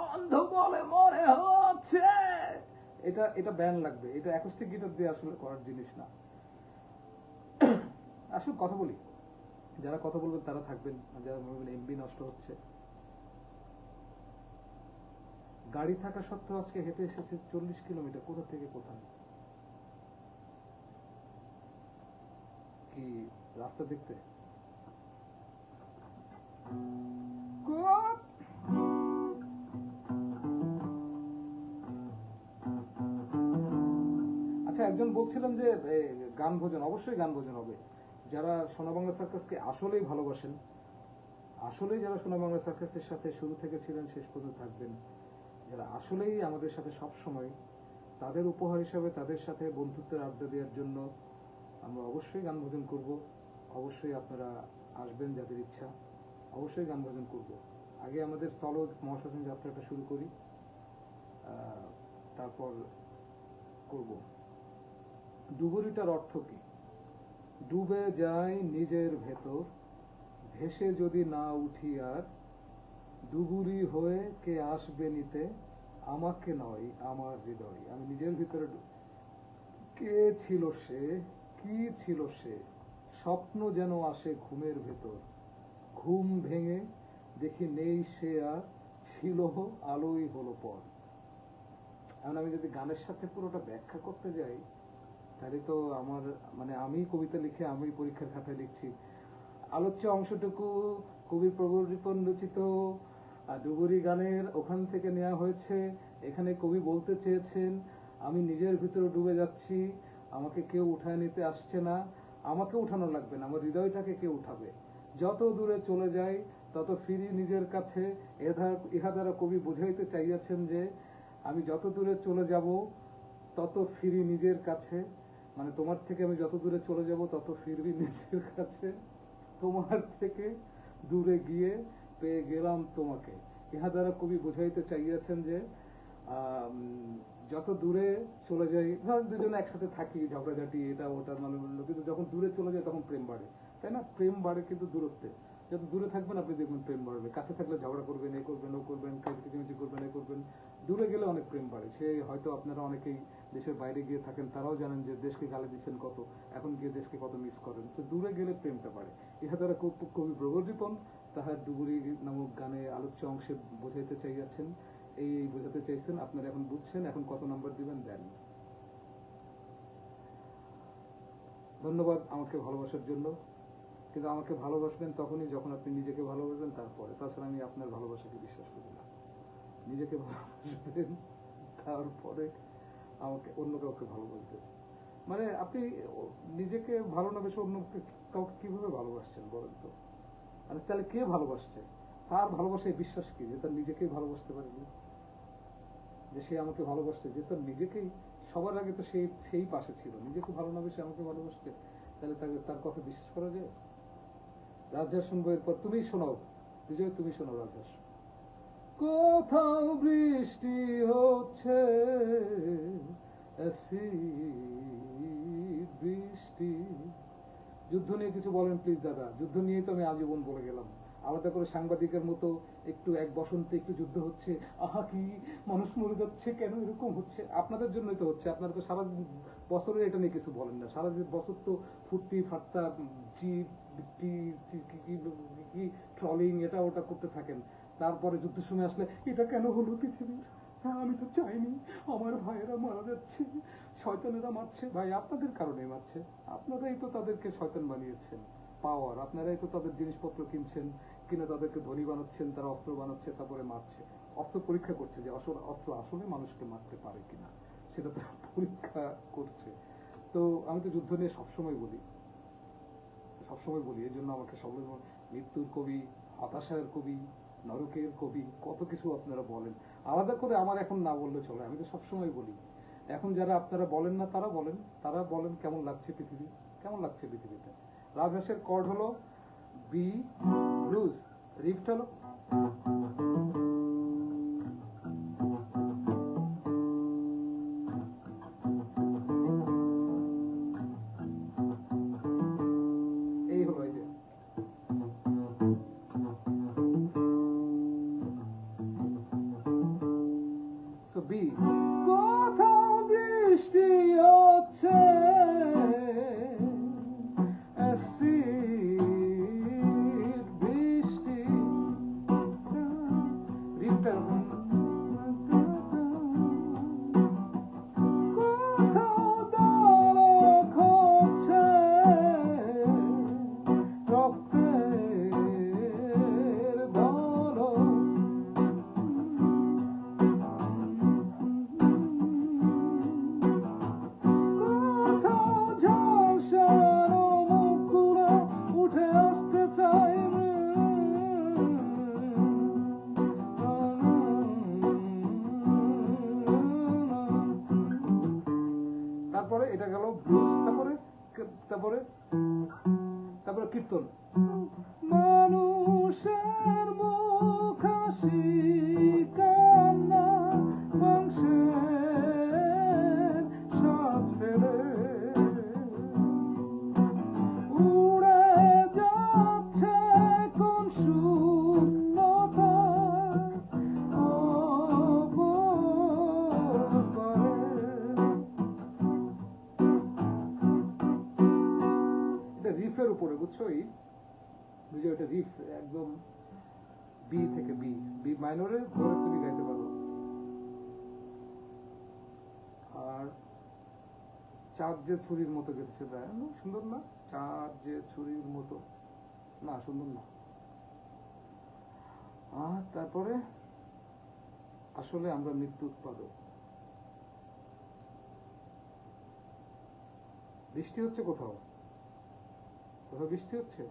অন্ধ বলে মনে হচ্ছে। এটা এটা ব্যান্ড লাগবে, এটা অ্যাকোস্টিক গিটার দিয়ে আসলে করার জিনিস না। আসলে কথা বলি, যারা কথা বলবেন তারা থাকবেন, যারা বলবেন এমবি নষ্ট হচ্ছে। গাড়ি থাকা সত্ত্বেও আজকে হেঁটে এসেছে 40 কিলোমিটার, কোথা থেকে কোথায়। কি রাস্তা দেখতে? আচ্ছা, একজন বলছিলাম যে গান ভোজন, অবশ্যই গান ভোজন হবে। যারা সোনা বাংলা সার্কাসকে আসলেই ভালোবাসেন, আসলেই যারা সোনা বাংলা সার্কাসের সাথে শুরু থেকে ছিলেন শেষ পর্যন্ত থাকবেন, যারা আসলেই আমাদের সাথে সব সময়, তাদের উপহার হিসাবে তাদের সাথে বন্ধুত্বের আড্ডা দেওয়ার জন্য আমরা অবশ্যই গান ভোজন করব। অবশ্যই আপনারা আসবেন যাদের ইচ্ছা, অবশ্যই গান ভোজন করব। আগে আমাদের সলো মহাশ্মশান যাত্রাটা শুরু করি, তারপর করব। ডুবুরিটার অর্থ কি? ডুবে যায় নিজের ভেতর, ভেসে যদি না উঠি আর, ডুবুরি হয়ে কে আসবে নিতে আমাকে নয় আমার হৃদয়। আমি নিজের ভিতরে কে ছিল সে, কি ছিল সে, স্বপ্ন যেন আসে ঘুমের ভেতর, ঘুম ভেঙে দেখি নেই সে আর, ছিল আলোই হলো পর। এখন আমি যদি গানের সাথে পুরোটা ব্যাখ্যা করতে যাই, তাহলে তো আমার মানে আমি কবিতা লিখে আমি পরীক্ষার খাতায় লিখছি, আলোচ্য অংশটুকু কবির প্রবল রিপন রচিত ডুবুরি গানের ওখান থেকে নেওয়া হয়েছে। এখানে কবি বলতে চেয়েছেন আমি নিজের ভিতরে ডুবে যাচ্ছি, আমাকে কেউ উঠায় নিতে আসছে না, আমাকে উঠানো লাগবে না, আমার হৃদয়টাকে কেউ উঠাবে। যত দূরে চলে যাই তত ফিরি নিজের কাছে। ইহা দ্বারা কবি বুঝাইতে চাইয়াছেন যে আমি যত দূরে চলে যাব তত ফিরি নিজের কাছে, মানে তোমার থেকে আমি যত দূরে চলে যাব তত ফিরবি নিজের কাছে, তোমার থেকে দূরে গিয়ে পেয়ে গেলাম তোমাকে। ইহা দ্বারা কবি বুঝাইতে চাইয়াছেন যে যত দূরে চলে যাই, ধর দুজনে একসাথে থাকি, ঝগড়াঝাটি এটা ওটা মানে, কিন্তু যখন দূরে চলে যায় তখন প্রেম বাড়ে, তাই না? প্রেম বাড়ে কিন্তু দূরত্বে। যত দূরে থাকবেন আপনি দেখবেন প্রেম বাড়বে, কাছে থাকলে ঝগড়া করবেন, এ করবেন ও করবেন, কিচিমিচি করবেন, এ করবেন। দূরে গেলে অনেক প্রেম বাড়ে। সে হয়তো আপনারা অনেকেই দেশের বাইরে গিয়ে থাকেন, তারাও জানেন যে দেশকে গালি দিচ্ছেন কত, এখন গিয়ে দেশকে কত মিস করেন। সে দূরে গেলে প্রেমটা বাড়ে। ইহা দ্বারা কবি প্রবল রিপন তাহার ডুবুরি নামক গানে আলোচ্য অংশে বোঝাইতে চাইয়াছেন, এই বোঝাতে চাইছেন। আপনারা এখন বুঝছেন, এখন কত নাম্বার দিবেন দেন। ধন্যবাদ আমাকে ভালোবাসার জন্য, কিন্তু আমাকে ভালোবাসবেন তখনই যখন আপনি নিজেকে ভালোবাসবেন, তারপরে। তাছাড়া আমি আপনার ভালোবাসাকে বিশ্বাস করি না। নিজেকে ভালোবাসবেন, তারপরে আমাকে অন্য কাউকে ভালোবাসবেন। মানে আপনি নিজেকে ভালো না বেশি অন্য কাউকে কিভাবে ভালোবাসছেন বলেন তো? মানে তাহলে কে ভালোবাসছে? তার ভালোবাসায় বিশ্বাস কি যে তার নিজেকেই ভালোবাসতে পারেনি, যে সে আমাকে ভালোবাসছে, যে তার নিজেকেই সবার আগে তো সেই পাশে ছিল, নিজেকে ভালো না বেশি আমাকে ভালোবাসছে, তাহলে তার কথা বিশ্বাস করা যায়? রাজহাঁস শুনবো, এরপর তুমি শোনাও, বিজয় তুমি শোনাও রাজহাঁস। কোথাও বৃষ্টি হচ্ছে, অ্যাসিড বৃষ্টি। যুদ্ধ নিয়ে কিছু বলেন প্লিজ দাদা। যুদ্ধ নিয়েই তো আমি আজীবন বলে গেলাম, আলাদা করে সাংবাদিকের মতো একটু এক বসন্তে একটু যুদ্ধ হচ্ছে, আহা কি মানুষ মরে যাচ্ছে, কেন এরকম হচ্ছে? আপনাদের জন্যই তো হচ্ছে, আপনারা তো সারা বছরে এটা নিয়ে কিছু বলেন না। সারা বছর তো ফুর্তি ফাট্টা, জিপ কি ট্রলিং এটা ওটা করতে থাকেন। তারপরে যুদ্ধের সময় আসলে এটা কেন হলো পৃথিবীর, হ্যাঁ আমি তো চাইনি, আমার ভাইয়েরা মারা যাচ্ছে, শয়তানেরা মারছে। ভাই আপনাদের কারণে মারছে, আপনারাই তো তাদেরকে শয়তান বানিয়েছেন। পাওয়ার, আপনারাই তো তাদের জিনিসপত্র কিনছেন, কিনে তাদেরকে ধনী বানাচ্ছেন, তারা অস্ত্র বানাচ্ছে, তারপরে মারছে। অস্ত্র পরীক্ষা করছে যে অস্ত্র আসলে মানুষকে মারতে পারে কিনা, সেটা তারা পরীক্ষা করছে। তো আমি তো যুদ্ধ নিয়ে সবসময় বলি, এই জন্য আমাকে সবাই মৃত্যুর কবি, হতাশার কবি, নরকের কবি, কত কিছু আপনারা বলেন। আলাদা করে আমার এখন না বললে চলে, আমি তো সবসময় বলি। এখন যারা আপনারা বলেন না তারা বলেন কেমন লাগছে পৃথিবীতে। রাজহাঁসের কর্ড হলো বি ব্লুজ, রিফট হলো এই হলো, এই যে সো বি। কোথাও বৃষ্টি হচ্ছে, অ্যাসিড বৃষ্টি, রিফটার কোথাও দলক হচ্ছে, রক্তের দলক। কোথাও ঝলসানো মুখগুলো উঠে আসতে চাই, তারপরে এটা গেল ব্লুজ, তারপরে কীর্তন। মানুষের মুখ হাসি কান্না, মাংসের স্বাদ ফেলে উড়ে যাচ্ছে কোন শূন্যতা রিফের উপরে, বুঝছো? এটা রিফ একদম বি থেকে বি মাইনরে ধরে তুমি গাইতে পারো। আর চাঁদ যে ছুরির মতো গেছে, সুন্দর না? চাঁদ যে ছুরির মতো, না সুন্দর না। আর তারপরে আসলে আমরা মৃত্যু উৎপাদক। বৃষ্টি হচ্ছে কোথাও বৃষ্টি হচ্ছে,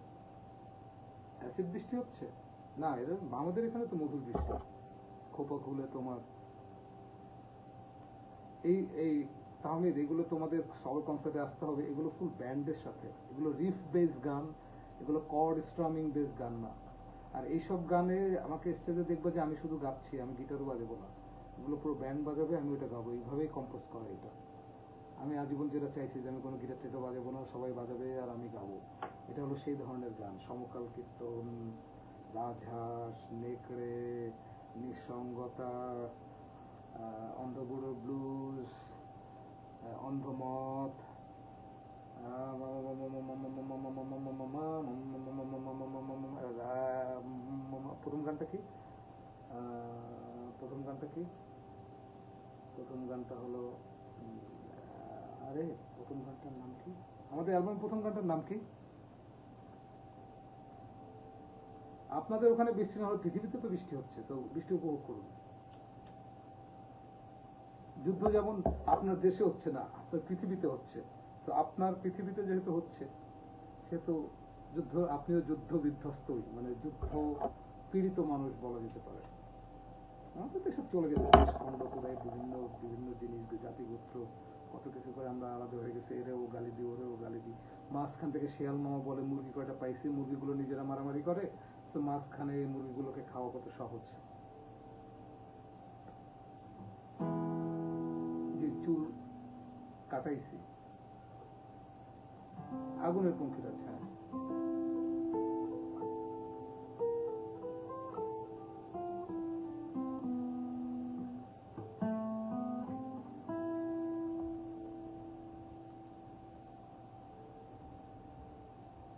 অ্যাসিড বৃষ্টি হচ্ছে না, আমাদের এখানে তো মধুর বৃষ্টি। খোপা খুলে তোমার এই তাহমিদ, এগুলো তোমাদের সবার কনসার্টে আসতে হবে। এগুলো ফুল ব্যান্ডের সাথে, এগুলো রিফ বেস গান, এগুলো কর্ড স্ট্রামিং বেস গান না। আর এইসব গানে আমাকে স্টেজে দেখবো যে আমি শুধু গাচ্ছি, আমি গিটারও বাজাবো না, এগুলো পুরো ব্যান্ড বাজাবে, আমি ওটা গাবো। এইভাবেই কম্পোজ করা এটা। আমি আজীবন যেটা চাইছি যে আমি কোনো গিটার টেটার বাজাবো না, সবাই বাজাবে আর আমি গাবো। এটা হলো সেই ধরনের গান। সমকাল কীর্তন, রাজহাঁস, নেকড়ে, নিঃসঙ্গতা, অন্ধগুড়ো ব্লুজ, অন্ধমত, প্রথম গানটা কি? প্রথম গানটা হলো, আরে প্রথম গানটার নাম কি? আমাদের অ্যালবাম প্রথম গানটার নাম কি? আপনাদের ওখানে বৃষ্টি না হলে পৃথিবীতে তো বৃষ্টি হচ্ছে, তো বৃষ্টি উপভোগ করুন। যুদ্ধ যেমন আপনার দেশে হচ্ছে না, আপনার পৃথিবীতে হচ্ছে। তো আপনার পৃথিবীতে যেহেতু হচ্ছে, সেহেতু যুদ্ধ, আপনিও যুদ্ধ বিধ্বস্তই, মানে যুদ্ধ পীড়িত মানুষ বলা যেতে পারে। আমাদের দেশে চলে গেছে দেশ খণ্ড করে, বিভিন্ন জিনিস, জাতিগোত্র, কত কিছু করে আমরা আলাদা হয়ে গেছে। এরেও গালি দিই, ওরেও গালি দিই। মাঝখান থেকে শিয়াল মামা বলে মুরগি কয়টা পাইছি, মুরগিগুলো নিজেরা মারামারি করে। তো মাঝখানে এই মুরগিগুলোকে খাওয়া কত সহজ। যে চুল কাটাইছি, আগুনের পঙ্খির আছে।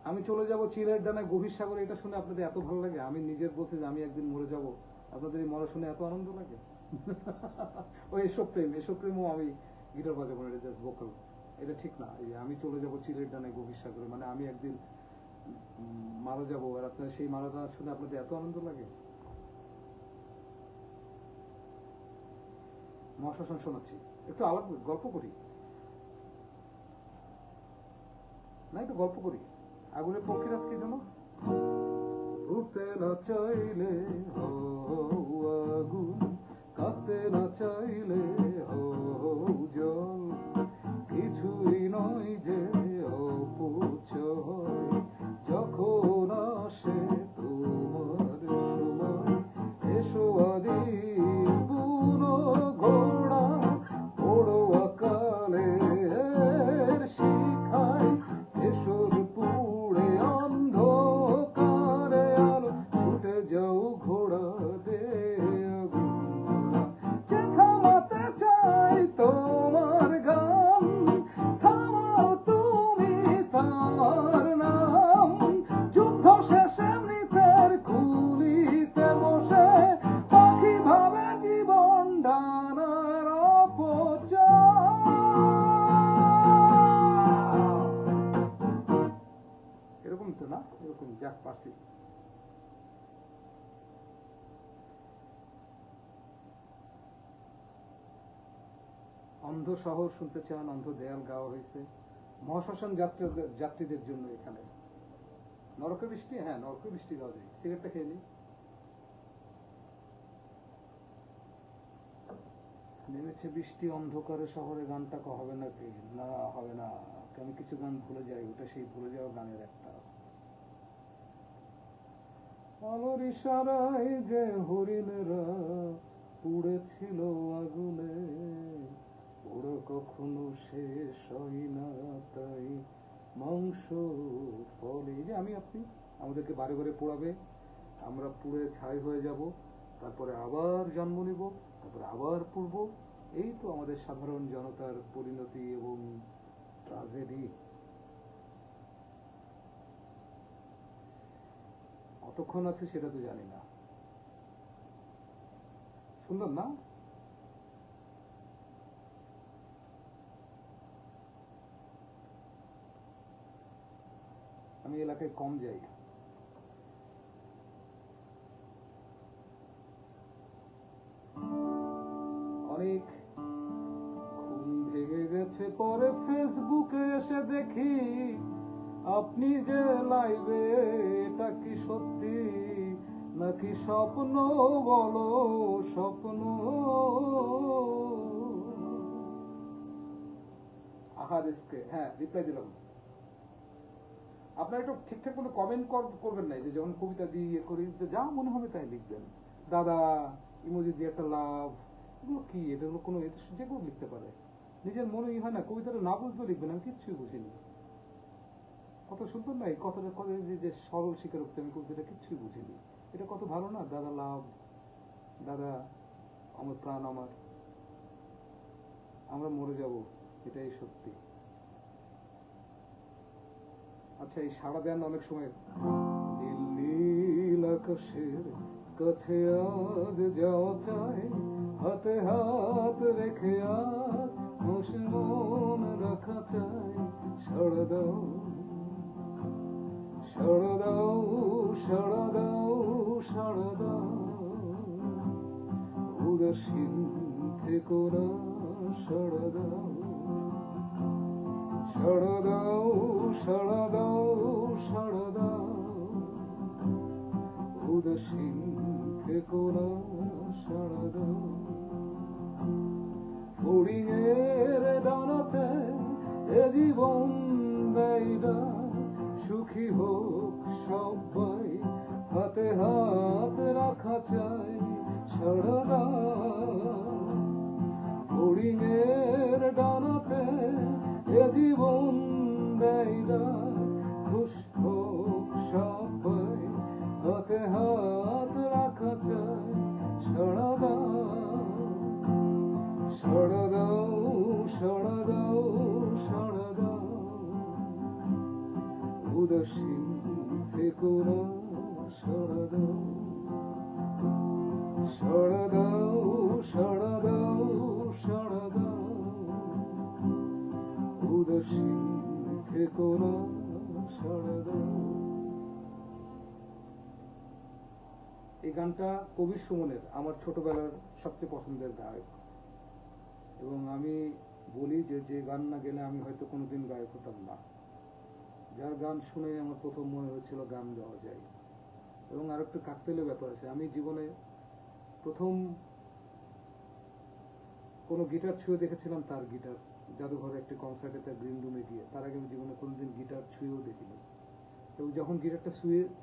আমি চলে যাব চিলের ডানায় গভীর সাগরে, এটা শুনে আপনাদের এত ভালো লাগে? আমি নিজের বলছি যে আমি একদিন মরে যাব, আপনাদের এই মরা শুনে এত আনন্দ লাগে? ওই এসব প্রেমও আমি গিটার বাজাবো না, এটা জাস্ট ভোকাল। এটা ঠিক না। এই আমি চলে যাব চিলের ডানায় গভীর সাগরে, মানে আমি একদিন মারা যাবো, আর আপনারা সেই মারা যাওয়ার শুনে আপনাদের এত আনন্দ লাগে? মহাশ্মশান শোনাচ্ছি, একটু আলাপ গল্প করি না, একটু গল্প করি। আগুনের পক্ষীরাজ কি জানো? উঠতে না চাইলে আগুন, কাঁদতে না চাইলে জল, কিছুই নয় যে অপচয়, যখন আসে তোমার সময়, এসো আদি বুনো ঘোড়া, ওড়ো আকালে শিখায়, এসোর পুড়ে অন্ধকারে আলো, ছুটে যাও ঘোড়া দে আগুন ধরা, যে থামাতে চাই তোমার গান, থামাও তুমি তার নাম, যুদ্ধ শেষে মৃতের কুলিতে বসে, পাখি ভাবে জীবন ডানার অপচয়। এরকম তো না, এরকম যাক পারছি। অন্ধ শহর শুনতে চান, অন্ধ দেয়াল গাওয়া হয়েছে মহাশ্মশান যাত্রীদের জন্য। এখানে নরকে বৃষ্টি, হ্যাঁ নরকে বৃষ্টি গাওয়া যায়। সিগারেটটা খেয়ে নিই। নেমেছে বৃষ্টি অন্ধকারে শহরে, গানটা হবে নাকি? না হবে না, আমি কিছু গান ভুলে যাই, ওটা সেই ভুলে যাওয়া গানের একটা। আলোর ইশারায় যে হরিণেরা পুড়েছিল আগুনে, ওরা কখনো শেষ হয় না, তাই মাংস ফলে। যে আমি আপনি, আমাদেরকে বারে বারে পোড়াবে, আমরা পুড়ে ছাই হয়ে যাব, তারপরে আবার জন্ম নিব, তারপরে আবার পুড়ব। এই তো আমাদের সাধারণ জনতার পরিণতি এবং ট্রাজেডি। কতক্ষণ আছে সেটা তো জানি না। সুন্দর না? আমি এলাকায় কম যাই। অনেক ঘুম ভেঙে গেছে, পরে ফেসবুকে এসে দেখি আপনি যে লাইভে, এটা কি সত্যি নাকি স্বপ্ন? বলো স্বপ্ন। আহারিসকে হ্যাঁ রিপ্লাই দিলাম। আপনারা একটু ঠিকঠাক মতো কমেন্ট করবেন না, যে যখন কবিতা দিয়ে ইয়ে করি যা মনে হবে তাই লিখবেন। দাদা ইমোজি দিয়ে একটা লাভ, এগুলো কি? এটা হলো কোনো, যে কেউ লিখতে পারে, নিজের মনে হয় না। কবিতাটা না বুঝতেও লিখবেন, আমি কিচ্ছুই বুঝিনি। কত সুন্দর না এই কথাটা, কত যে সরল স্বীকারোক্তি, আমি কবিতাটা কিচ্ছুই বুঝিনি। এটা কত ভালো না? দাদা লাভ, দাদা আমার প্রাণ, আমার, আমরা মরে যাব, এটাই সত্যি। আচ্ছা, এই সাড়া দেন অনেক সময়। নীল নীল আকাশের কাছে আজ যাওয়া চাই, হাতে হাত রেখে আজ বসে মন রাখা চাই। সাড়া দাও সাড়া দাও সাড়া দাও সাড়া দাও, উদাসীন থেকো না, সাড়া দাও সাড়া দাও সাড়া দাও সাড়া দাও, উদাসীন থেকো না, সাড়া দাও। ফড়িংয়ের ডানাতে এ জীবন দেয় না, সুখী হোক সবাই, হাতে হাত রাখা চাই। সাড়া দাও ফড়িংয়ের ডানাতে এ জীবন দেয় না, খুশ হোক সবাই, হাতে হাত রাখা চাই। সাড়া দাও সাড়া দাও সাড়া দাও সাড়া দাও, উদাসীন থেকো না, সাড়া দাও সাড়া দাও সাড়া দাও সাড়া দাও, উদাসীন থেকো না, সাড়া দাও। এই গানটা কবি সুমনের, আমার ছোটবেলার সবচেয়ে পছন্দের গায়ক। এবং আমি বলি যে যে গান না গেলে আমি হয়তো কোনোদিন গায়ক হতাম না। যার গান শুনে আমার প্রথম মনে হয়েছিল গান গাওয়া যায়। এবং আর একটা কাকতালীয় ব্যাপার আছে, আমি জীবনে প্রথম কোনো গিটার ছুঁয়ে দেখেছিলাম তার গিটার, জাদুঘরে একটি কনসার্টে তার গ্রিন রুমে গিয়ে। তার আগে আমি জীবনে কোনোদিন গিটার ছুঁয়েও দেখিনি। এবং যখন গিটারটা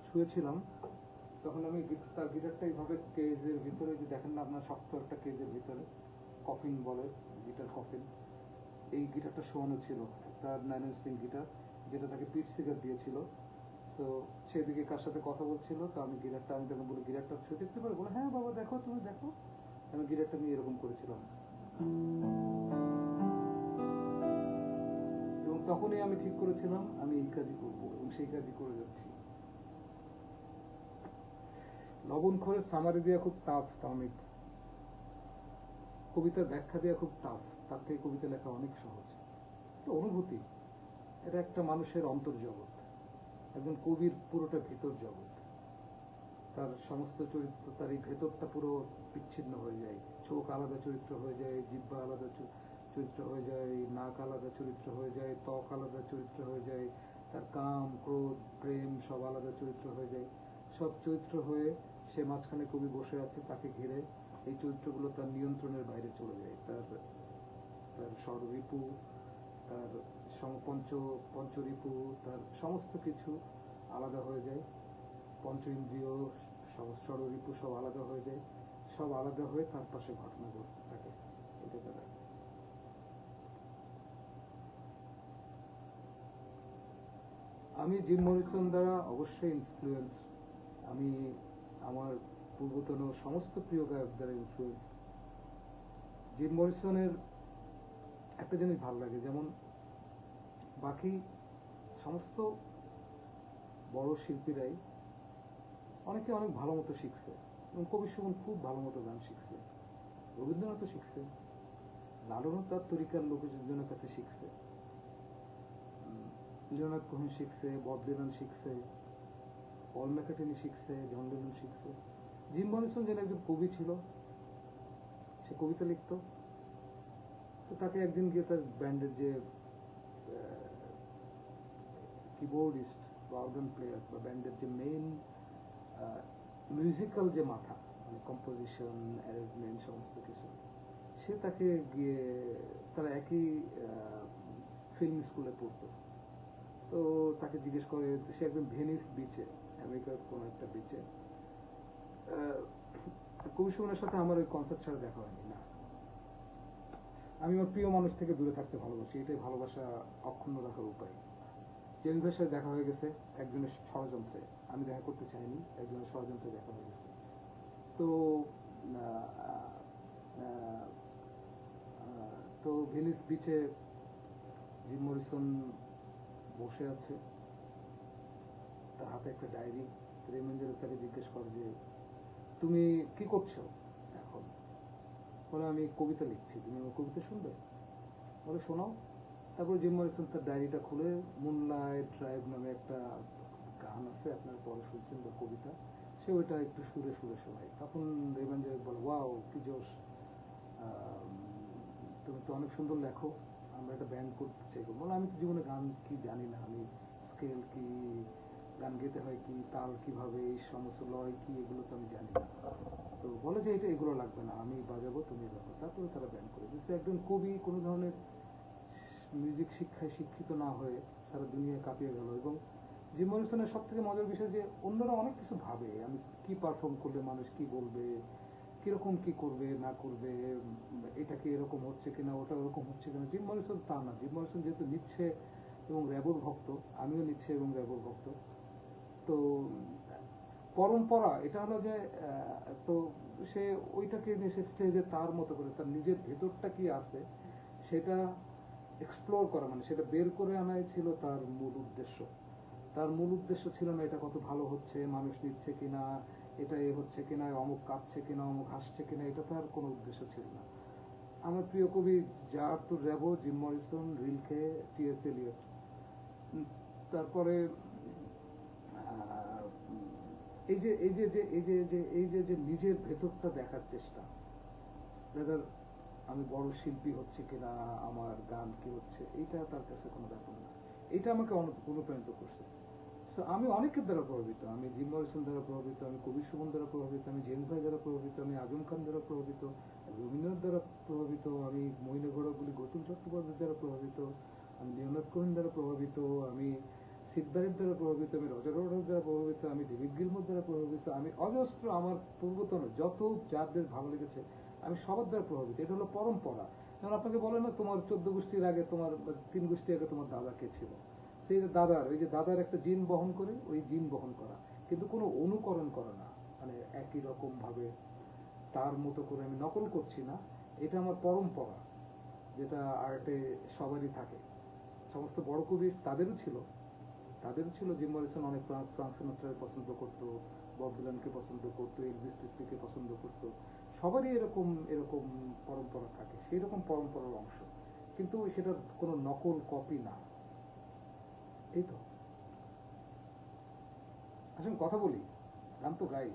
ছুঁয়েছিলাম তখন আমি তার গিটারটা এইভাবে কেজের ভিতরে, যে দেখেন না আপনার শক্ত একটা কেজের ভিতরে কফিন বলে, গিটার কফিন, এই গিটারটা শোয়ানো ছিল তার 9 স্ট্রিং গিটার, যেটা তাকে পিট সিগার দিয়েছিল। তো সেদিকে কার সাথে কথা বলছিল, তো আমি তখন বলি গিটারটা ছুঁয়ে দেখতে পারো? বলে হ্যাঁ বাবা দেখো, তুমি দেখো। আমি গিটারটা নিয়ে এরকম করেছিলাম এবং তখনই আমি ঠিক করেছিলাম আমি এই কাজই করবো এবং সেই কাজই করে যাচ্ছি। লবণ খোরের সামারি দেওয়া খুব টাফ, তামিক কবিতার ব্যাখ্যা দেওয়া খুব টাফ, তার থেকে কবিতা লেখা অনেক সহজ। এটা অনুভূতি, এটা একটা মানুষের অন্তর্জগৎ। একজন কবির পুরোটা ভিতর জগৎ, তার সমস্ত চরিত্র, তার এই ভেতরটা পুরো বিচ্ছিন্ন হয়ে যায়। চোখ আলাদা চরিত্র হয়ে যায়, জিহ্বা আলাদা চরিত্র হয়ে যায়, নাক আলাদা চরিত্র হয়ে যায়, ত্বক আলাদা চরিত্র হয়ে যায়, তার কাম, ক্রোধ, প্রেম সব আলাদা চরিত্র হয়ে যায়। সব চরিত্র হয়ে সে মাঝখানে কবি বসে আছে, তাকে ঘিরে এই চরিত্রগুলো তার নিয়ন্ত্রণের বাইরে চলে যায়। তার তার ষড়রিপু, তার পঞ্চরিপু, তার সমস্ত কিছু আলাদা হয়ে যায়। পঞ্চ ইন্দ্রিয়, ষড়রিপু সব আলাদা হয়ে যায়, সব আলাদা হয়ে তার পাশে ঘটনা ঘটতে থাকে। এটা তারা আমি জিম মরিসন দ্বারা অবশ্যই ইনফ্লুয়েন্স। আমি আমার পূর্বতন সমস্ত প্রিয় গায়ক দ্বারা ইনফ্লুয়েন্স। জিম মরিসনের একটা জিনিস ভালো লাগে, যেমন বাকি সমস্ত বড় শিল্পীরাই অনেকে অনেক ভালো মতো শিখছে এবং কবির সুমন খুব ভালো মতো গান শিখছে, রবীন্দ্রনাথও শিখছে, লালনও তার তরিকার লোকজনের কাছে শিখছে, লিওনার্দ কোহেন শিখছে, বব ডিলান শিখছে, পল ম্যাকার্টনি শিখছে, জন লেনন শিখছে। জিম মরিসন যেন একজন কবি ছিল, সে কবিতা লিখত। তো তাকে একদিন গিয়ে তার ব্যান্ডের যে কিবোর্ডিস্ট বা অর্গান প্লেয়ার বা ব্যান্ডের যে মেইন মিউজিক্যাল যে মাথা, মানে কম্পোজিশন, অ্যারেঞ্জমেন্ট সমস্ত কিছু, সে তাকে গিয়ে, তারা একই ফিল্ম স্কুলে পড়তো। তো তাকে জিজ্ঞেস করে, সে একদম ভেনিস বিচে, আমেরিকার কোন একটা বিচে, কবি সুমনের সাথে আমার ওই কনসার্ট ছাড়া দেখা হয়নি না। আমি আমার প্রিয় মানুষ থেকে দূরে থাকতে ভালোবাসি, এটাই ভালোবাসা অক্ষুণ্ণ রাখার উপায়। জেমিস সাথে দেখা হয়ে গেছে একজনের ষড়যন্ত্রে, আমি দেখা করতে চাইনি, একজনের ষড়যন্ত্রে দেখা হয়ে গেছে। তো তো ভেনিস বিচে জিম মরিসন বসে আছে, তার হাতে একটা ডায়েরি। রেমেঞ্জার তাকে জিজ্ঞেস করে যে তুমি কি করছো এখন? বলে আমি কবিতা লিখছি, তুমি আমার কবিতা শুনবে? বলে শোনাও। তারপরে জিম মরিসন তার ডায়েরিটা খুলে মুনলাইট ড্রাইভ নামে একটা গান আছে, আপনার পরে শুনছেন, বা কবিতা, সে ওইটা একটু সুরে সুরে শোনায়। তখন রেমেঞ্জার বলে ওয়াও কি জোশ, তুমি তো অনেক সুন্দর লেখো, আমরা একটা ব্যান্ড করতে চাই। বলে আমি তো জীবনে গান কি জানি না, আমি স্কেল কি, গান গেতে হয় কি, তাল কিভাবে, এই সমস্ত লয় কি, এগুলো তো আমি জানি না। তো বলে যে এটা এগুলো লাগবে না, আমি বাজাবো, তুমি বাজাবো। তারপরে তারা ব্যান্ড করে দিচ্ছে। একজন কবি কোনো ধরনের মিউজিক শিক্ষায় শিক্ষিত না হয়ে সারা দুনিয়া কাঁপিয়ে গেল। এবং জিম মরিসনের সব থেকে মজার বিষয় যে অন্যরা অনেক কিছু ভাবে, আমি কি পারফর্ম করলে মানুষ কি বলবে, কিরকম কি করবে না করবে, এটা কি এরকম হচ্ছে কিনা, ওটা ওরকম হচ্ছে কিনা। জিম মরিসন তা না। জিম মরিসন যেহেতু নিচ্ছে এবং র্যাবোর ভক্ত, আমিও নিচ্ছে এবং র্যাবোর ভক্ত, তো পরম্পরা এটা হলো যে তো সে ওইটাকে নিয়ে সে স্টেজে তার মতো করে তার নিজের ভেতরটা কি আছে সেটা এক্সপ্লোর করা, মানে সেটা বের করে আনাই ছিল তার মূল উদ্দেশ্য। তার মূল উদ্দেশ্য ছিল না এটা কত ভালো হচ্ছে, মানুষ নিচ্ছে কিনা, এটা এ হচ্ছে কিনা, অমুক কাঁদছে কিনা, অমুক হাসছে কিনা, এটা তার কোনো উদ্দেশ্য ছিল না। আমার প্রিয় কবি আর্তুর র্যাবো, জিম মরিসন, রিলকে, টি.এস. এলিয়ট। তারপরে এই যে এই যে যে এই যে যে এই যে যে নিজের ভেতরটা দেখার চেষ্টা, রাদার আমি বড় শিল্পী হচ্ছে কিনা, আমার গান কি হচ্ছে, এইটা তার কাছে কোনো ব্যাপার না। এটা আমাকে অনুপ্রাণিত করছে। সো আমি অনেকের দ্বারা প্রভাবিত, আমি জিম মরিসন দ্বারা প্রভাবিত, আমি কবির সুমন দ্বারা প্রভাবিত, আমি জেমস ভাই দ্বারা প্রভাবিত, আমি আজম খান দ্বারা প্রভাবিত, রবীন্দ্রনাথ দ্বারা প্রভাবিত, আমি মহিলা গৌরবগুলি গৌতম চট্টোপাধ্যায় দ্বারা প্রভাবিত, আমি লিওনার্দ কোহেন দ্বারা প্রভাবিত, আমি সিড ব্যারেট দ্বারা প্রভাবিত, আমি রজার ওয়াটার্স দ্বারা প্রভাবিত, আমি ডেভিড গিলমোর দ্বারা প্রভাবিত, আমি অজস্র আমার পূর্বতন যত যাদের ভালো লেগেছে আমি সবার দ্বারা প্রভাবিত। এটা হলো পরম্পরা। যেমন আপনাকে বলে না তোমার 14 গোষ্ঠীর আগে, তোমার 3 গোষ্ঠী আগে তোমার দাদা কে ছিল, সেই দাদার ওই যে দাদার একটা জিন বহন করে, ওই জিন বহন করা, কিন্তু কোনো অনুকরণ করা না, মানে একই রকম ভাবে তার মতো করে আমি নকল করছি না। এটা আমার পরম্পরা, যেটা আর্টে সবারই থাকে। সমস্ত বড় কবি তাদেরও ছিল জিম মরিসন অনেক ফ্রাঙ্ক সিনাট্রাকে পছন্দ করতো, বব ডিলানকে পছন্দ করতো, এলভিস প্রেসলিকে পছন্দ করতো। সবারই এরকম এরকম পরম্পরা থাকে, সেই রকম পরম্পরার অংশ, কিন্তু সেটা কোনো নকল কপি না। এই তো আসলে কথা বলি, গান তো গাই।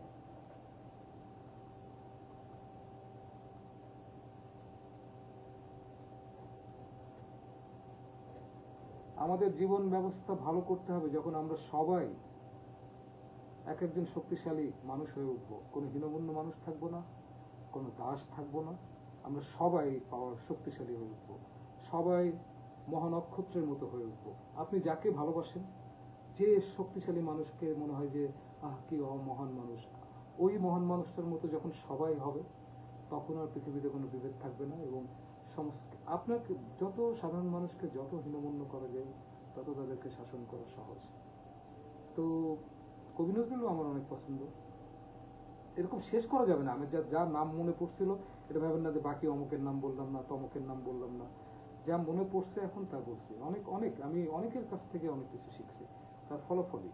আমাদের জীবন ব্যবস্থা ভালো করতে হবে যখন আমরা সবাই এক একজন শক্তিশালী মানুষ হয়ে উঠবো। কোনো হীনমন্য মানুষ থাকবো না, কোনো দাস থাকবো না, আমরা সবাই পাওয়ার শক্তিশালী হয়ে উঠবো, সবাই মহানক্ষত্রের মতো হয়ে উঠবো। আপনি যাকে ভালোবাসেন, যে শক্তিশালী মানুষকে মনে হয় যে আহ কি মহান মানুষ, ওই মহান মানুষটার মতো যখন সবাই হবে, তখন আর পৃথিবীতে কোনো বিভেদ থাকবে না। এবং সমস্ত আপনাকে যত সাধারণ মানুষকে যত হীনমন্য করা যায়, তত তাদেরকে শাসন করা সহজ। তো কবি নজরুলও আমার অনেক পছন্দ। এরকম শেষ করা যাবে না। আমি যা নাম মনে পড়ছিল, এটা ভাবেন না যে বাকি অমুকের নাম বললাম না, তমুকের নাম বললাম না, যা মনে পড়ছে এখন তা বলছি। অনেক অনেক আমি অনেকের কাছ থেকে অনেক কিছু শিখছি, তার ফলাফলই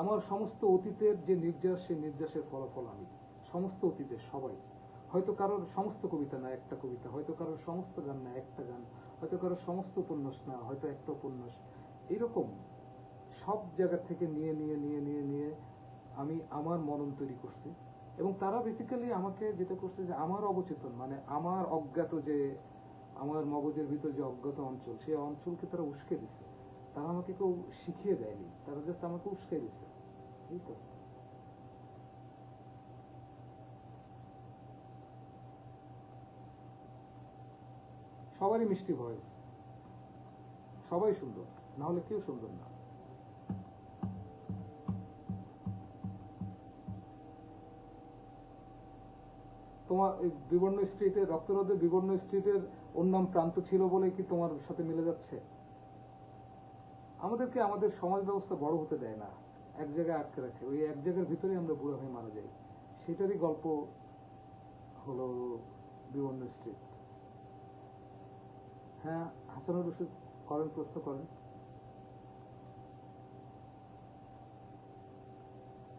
আমার সমস্ত অতীতের যে নির্যাস, সেই নির্যাসের ফলাফল আমি। সমস্ত অতীতের সবাই, হয়তো কারোর সমস্ত কবিতা না একটা কবিতা, হয়তো কারোর সমস্ত গান না একটা গান, হয়তো কারোর সমস্ত উপন্যাস না হয়তো একটা উপন্যাস, এইরকম সব জায়গা থেকে নিয়ে নিয়ে নিয়ে নিয়ে নিয়ে আমি আমার মনন তৈরি করছি। এবং তারা বেসিক্যালি আমাকে যেটা করছে যে আমার অবচেতন, মানে আমার অজ্ঞাত, যে আমার মগজের ভিতর যে অজ্ঞাত অঞ্চল, সেই অঞ্চলকে তারা উস্কে দিচ্ছে। তারা আমাকে কেউ শিখিয়ে দেয়নি, তারা জাস্ট আমাকে উস্কে দিচ্ছে। এই তো। সবারই মিষ্টি ভয়েস, সবাই সুন্দর, না হলে কেউ সুন্দর না। তোমার বিবর্ণ স্ট্রিটের, রক্তরোধের বিবর্ণ স্ট্রিটের ওর নাম প্রান্ত ছিল বলে কি তোমার সাথে মিলে যাচ্ছে? আমাদেরকে আমাদের সমাজ ব্যবস্থা বড় হতে দেয় না, এক জায়গায় আটকে রাখে। ওই এক জায়গার ভিতরে আমরা বুড়ো হয়ে মারা যাই। সেটারই গল্প হলো বিবর্ণ স্ট্রিট। হ্যাঁ, হাসানুর রশিদ করেন, প্রশ্ন করেন।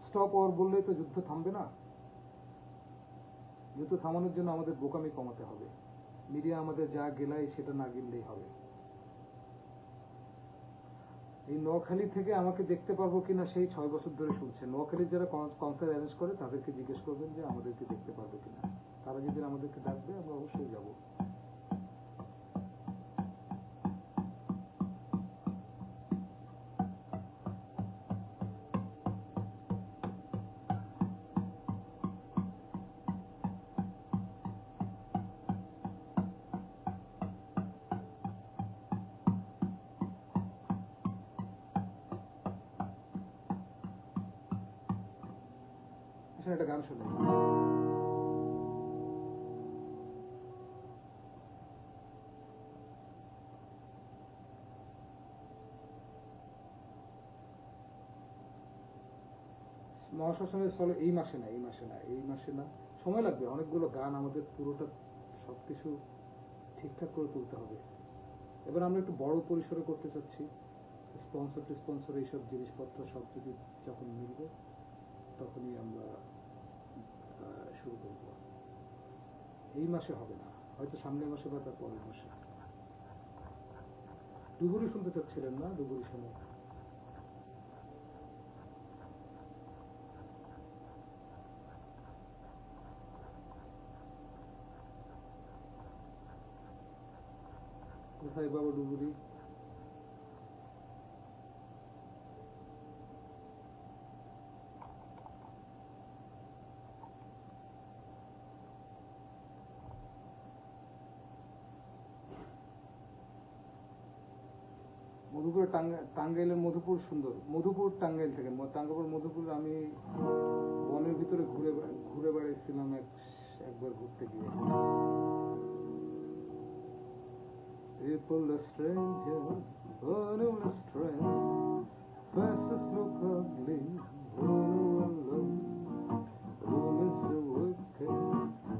স্টপ ওয়ার বললেই তো যুদ্ধ থামবে না। যুদ্ধ থামানোর জন্য আমাদের বোকামি কমাতে হবে। মিডিয়া আমাদের যা গেলাই সেটা না গিললেই হবে। এই নোয়াখালী থেকে আমাকে দেখতে পারবো কিনা সেই 6 বছর ধরে শুনছে। নোয়াখালীর যারা কনসার্ট অ্যারেঞ্জ করে তাদেরকে জিজ্ঞেস করবেন যে আমাদেরকে দেখতে পারবে কিনা। তারা যদি আমাদেরকে ডাকবে আমরা অবশ্যই যাব। আসলে একটা গান শুনে মহাশ্মশানের স্থলে এই মাসে না, এই মাসে না, সময় লাগবে। অনেকগুলো গান আমাদের পুরোটা সবকিছু ঠিকঠাক করে তুলতে হবে। এবার আমরা একটু বড় পরিসরে করতে চাচ্ছি। স্পন্সর এইসব জিনিসপত্র সব যদি যখন মিলবে তখনই আমরা শুরু করব। এই মাসে হবে না, হয়তো সামনের মাসে বা তার পরের মাসে। ডুবুরি শুনতে চাচ্ছিলেন না? ডুবুরি শুনে কোথায় বাবা ডুবুরি? মধুপুর টাঙ্গাইলের মধুপুর সুন্দর। মধুপুর টাঙ্গাইল থেকে, টাঙ্গাইল মধুপুর আমি বনের ভিতরে ঘুরে বেড়াইছিলাম একবার ঘুরতে গিয়ে। People are stranger, but all are strange. Faces look ugly, all alone. Women's so wicked,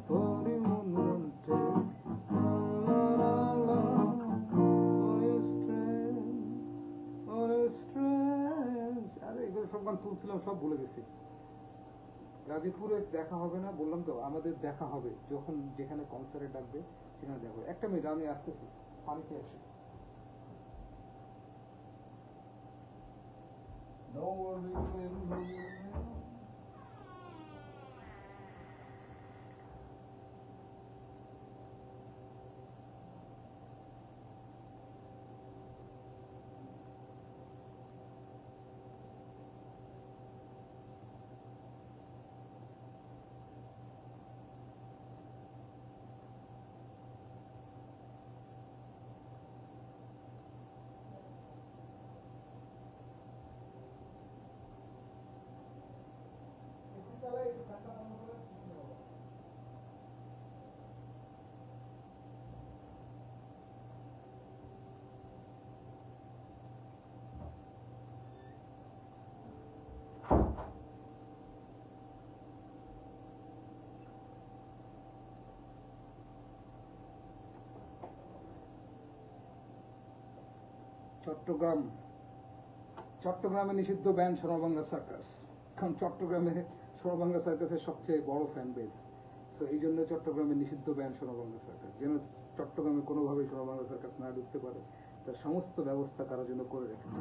body on one tail. La la la, all is strange, all is strange. আরে এগুলো সব গান তুলছিলাম, সব ভুলে গেছি। গাজীপুরে দেখা হবে না বললাম তো, আমাদের দেখা হবে যখন যেখানে কনসার্টে ডাকবে সেখানে দেখা হবে। একটা মিনিট, আমি আসতেছি, পানি খেয়ে আসি। চট্টগ্রামে নিষিদ্ধ ব্যান্ড সোনারবাংলা সার্কাস। কারণ চট্টগ্রামে সোনারবাংলা সার্কাসের সবচেয়ে বড় ফ্যান বেস, তো এই জন্য চট্টগ্রামে নিষিদ্ধ ব্যান্ড সোনারবাংলা সার্কাস। যেন চট্টগ্রামে কোনোভাবেই সোনারবাংলা সার্কাস না ঢুকতে পারে, তার সমস্ত ব্যবস্থা কারোর জন্য করে রেখেছে।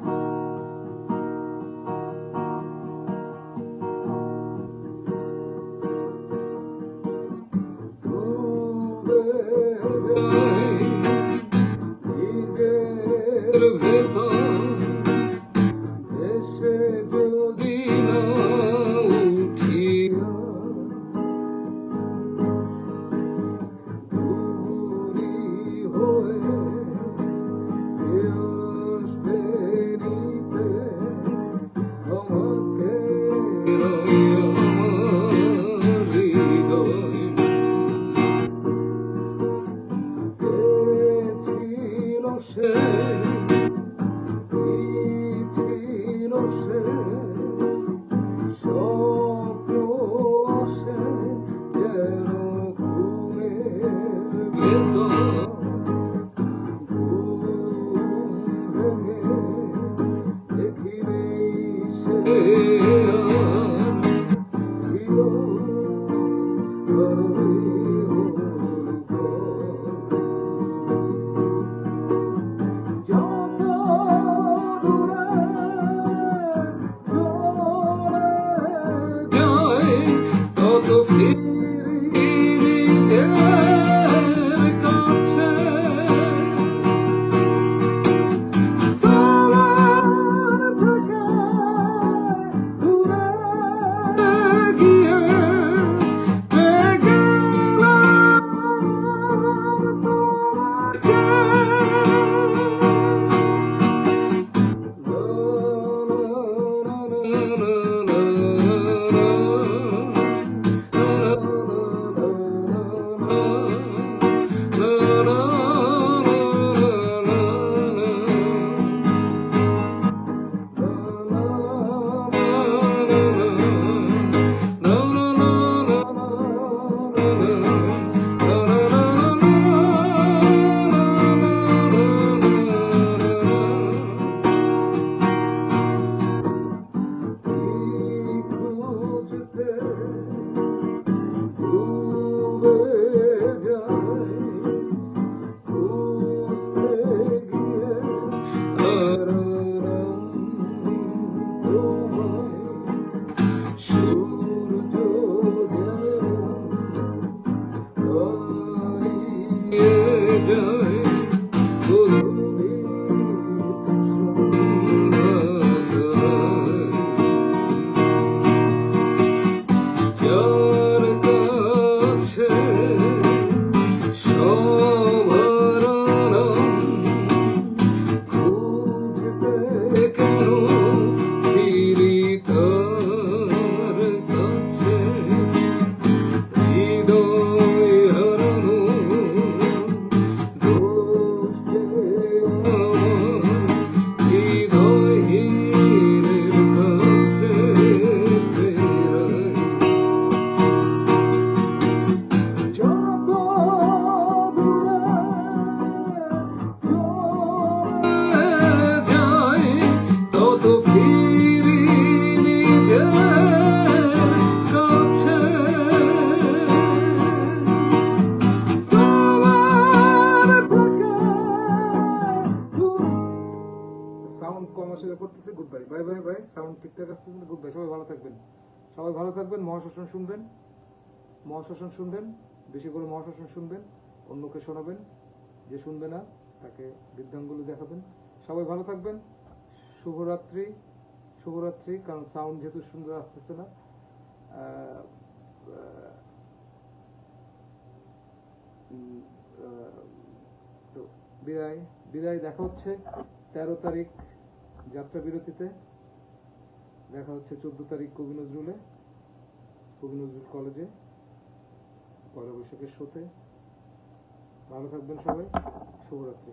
আমার সাথে করতেছে good bye bye bye bye sound ঠিকঠাক আসতেছে গুড বাই সবাই ভালো থাকবেন মহাশ্মশান শুনবেন বেশি করে মহাশ্মশান শুনবেন অন্যকে শোনাবেন যে শুনবে না তাকে বৃদ্ধাঙ্গুলি দেখাবেন সবাই ভালো থাকবেন শুভরাত্রি কারণ সাউন্ড যেহেতু সুন্দর আসতেছে না তো বিদায় দেখা হচ্ছে 13 তারিখ যাত্রা বিরতিতে দেখা হচ্ছে 14 তারিখ কবি নজরুল কলেজে পয়লা বৈশাখের শোতে ভালো থাকবেন সবাই শুভরাত্রি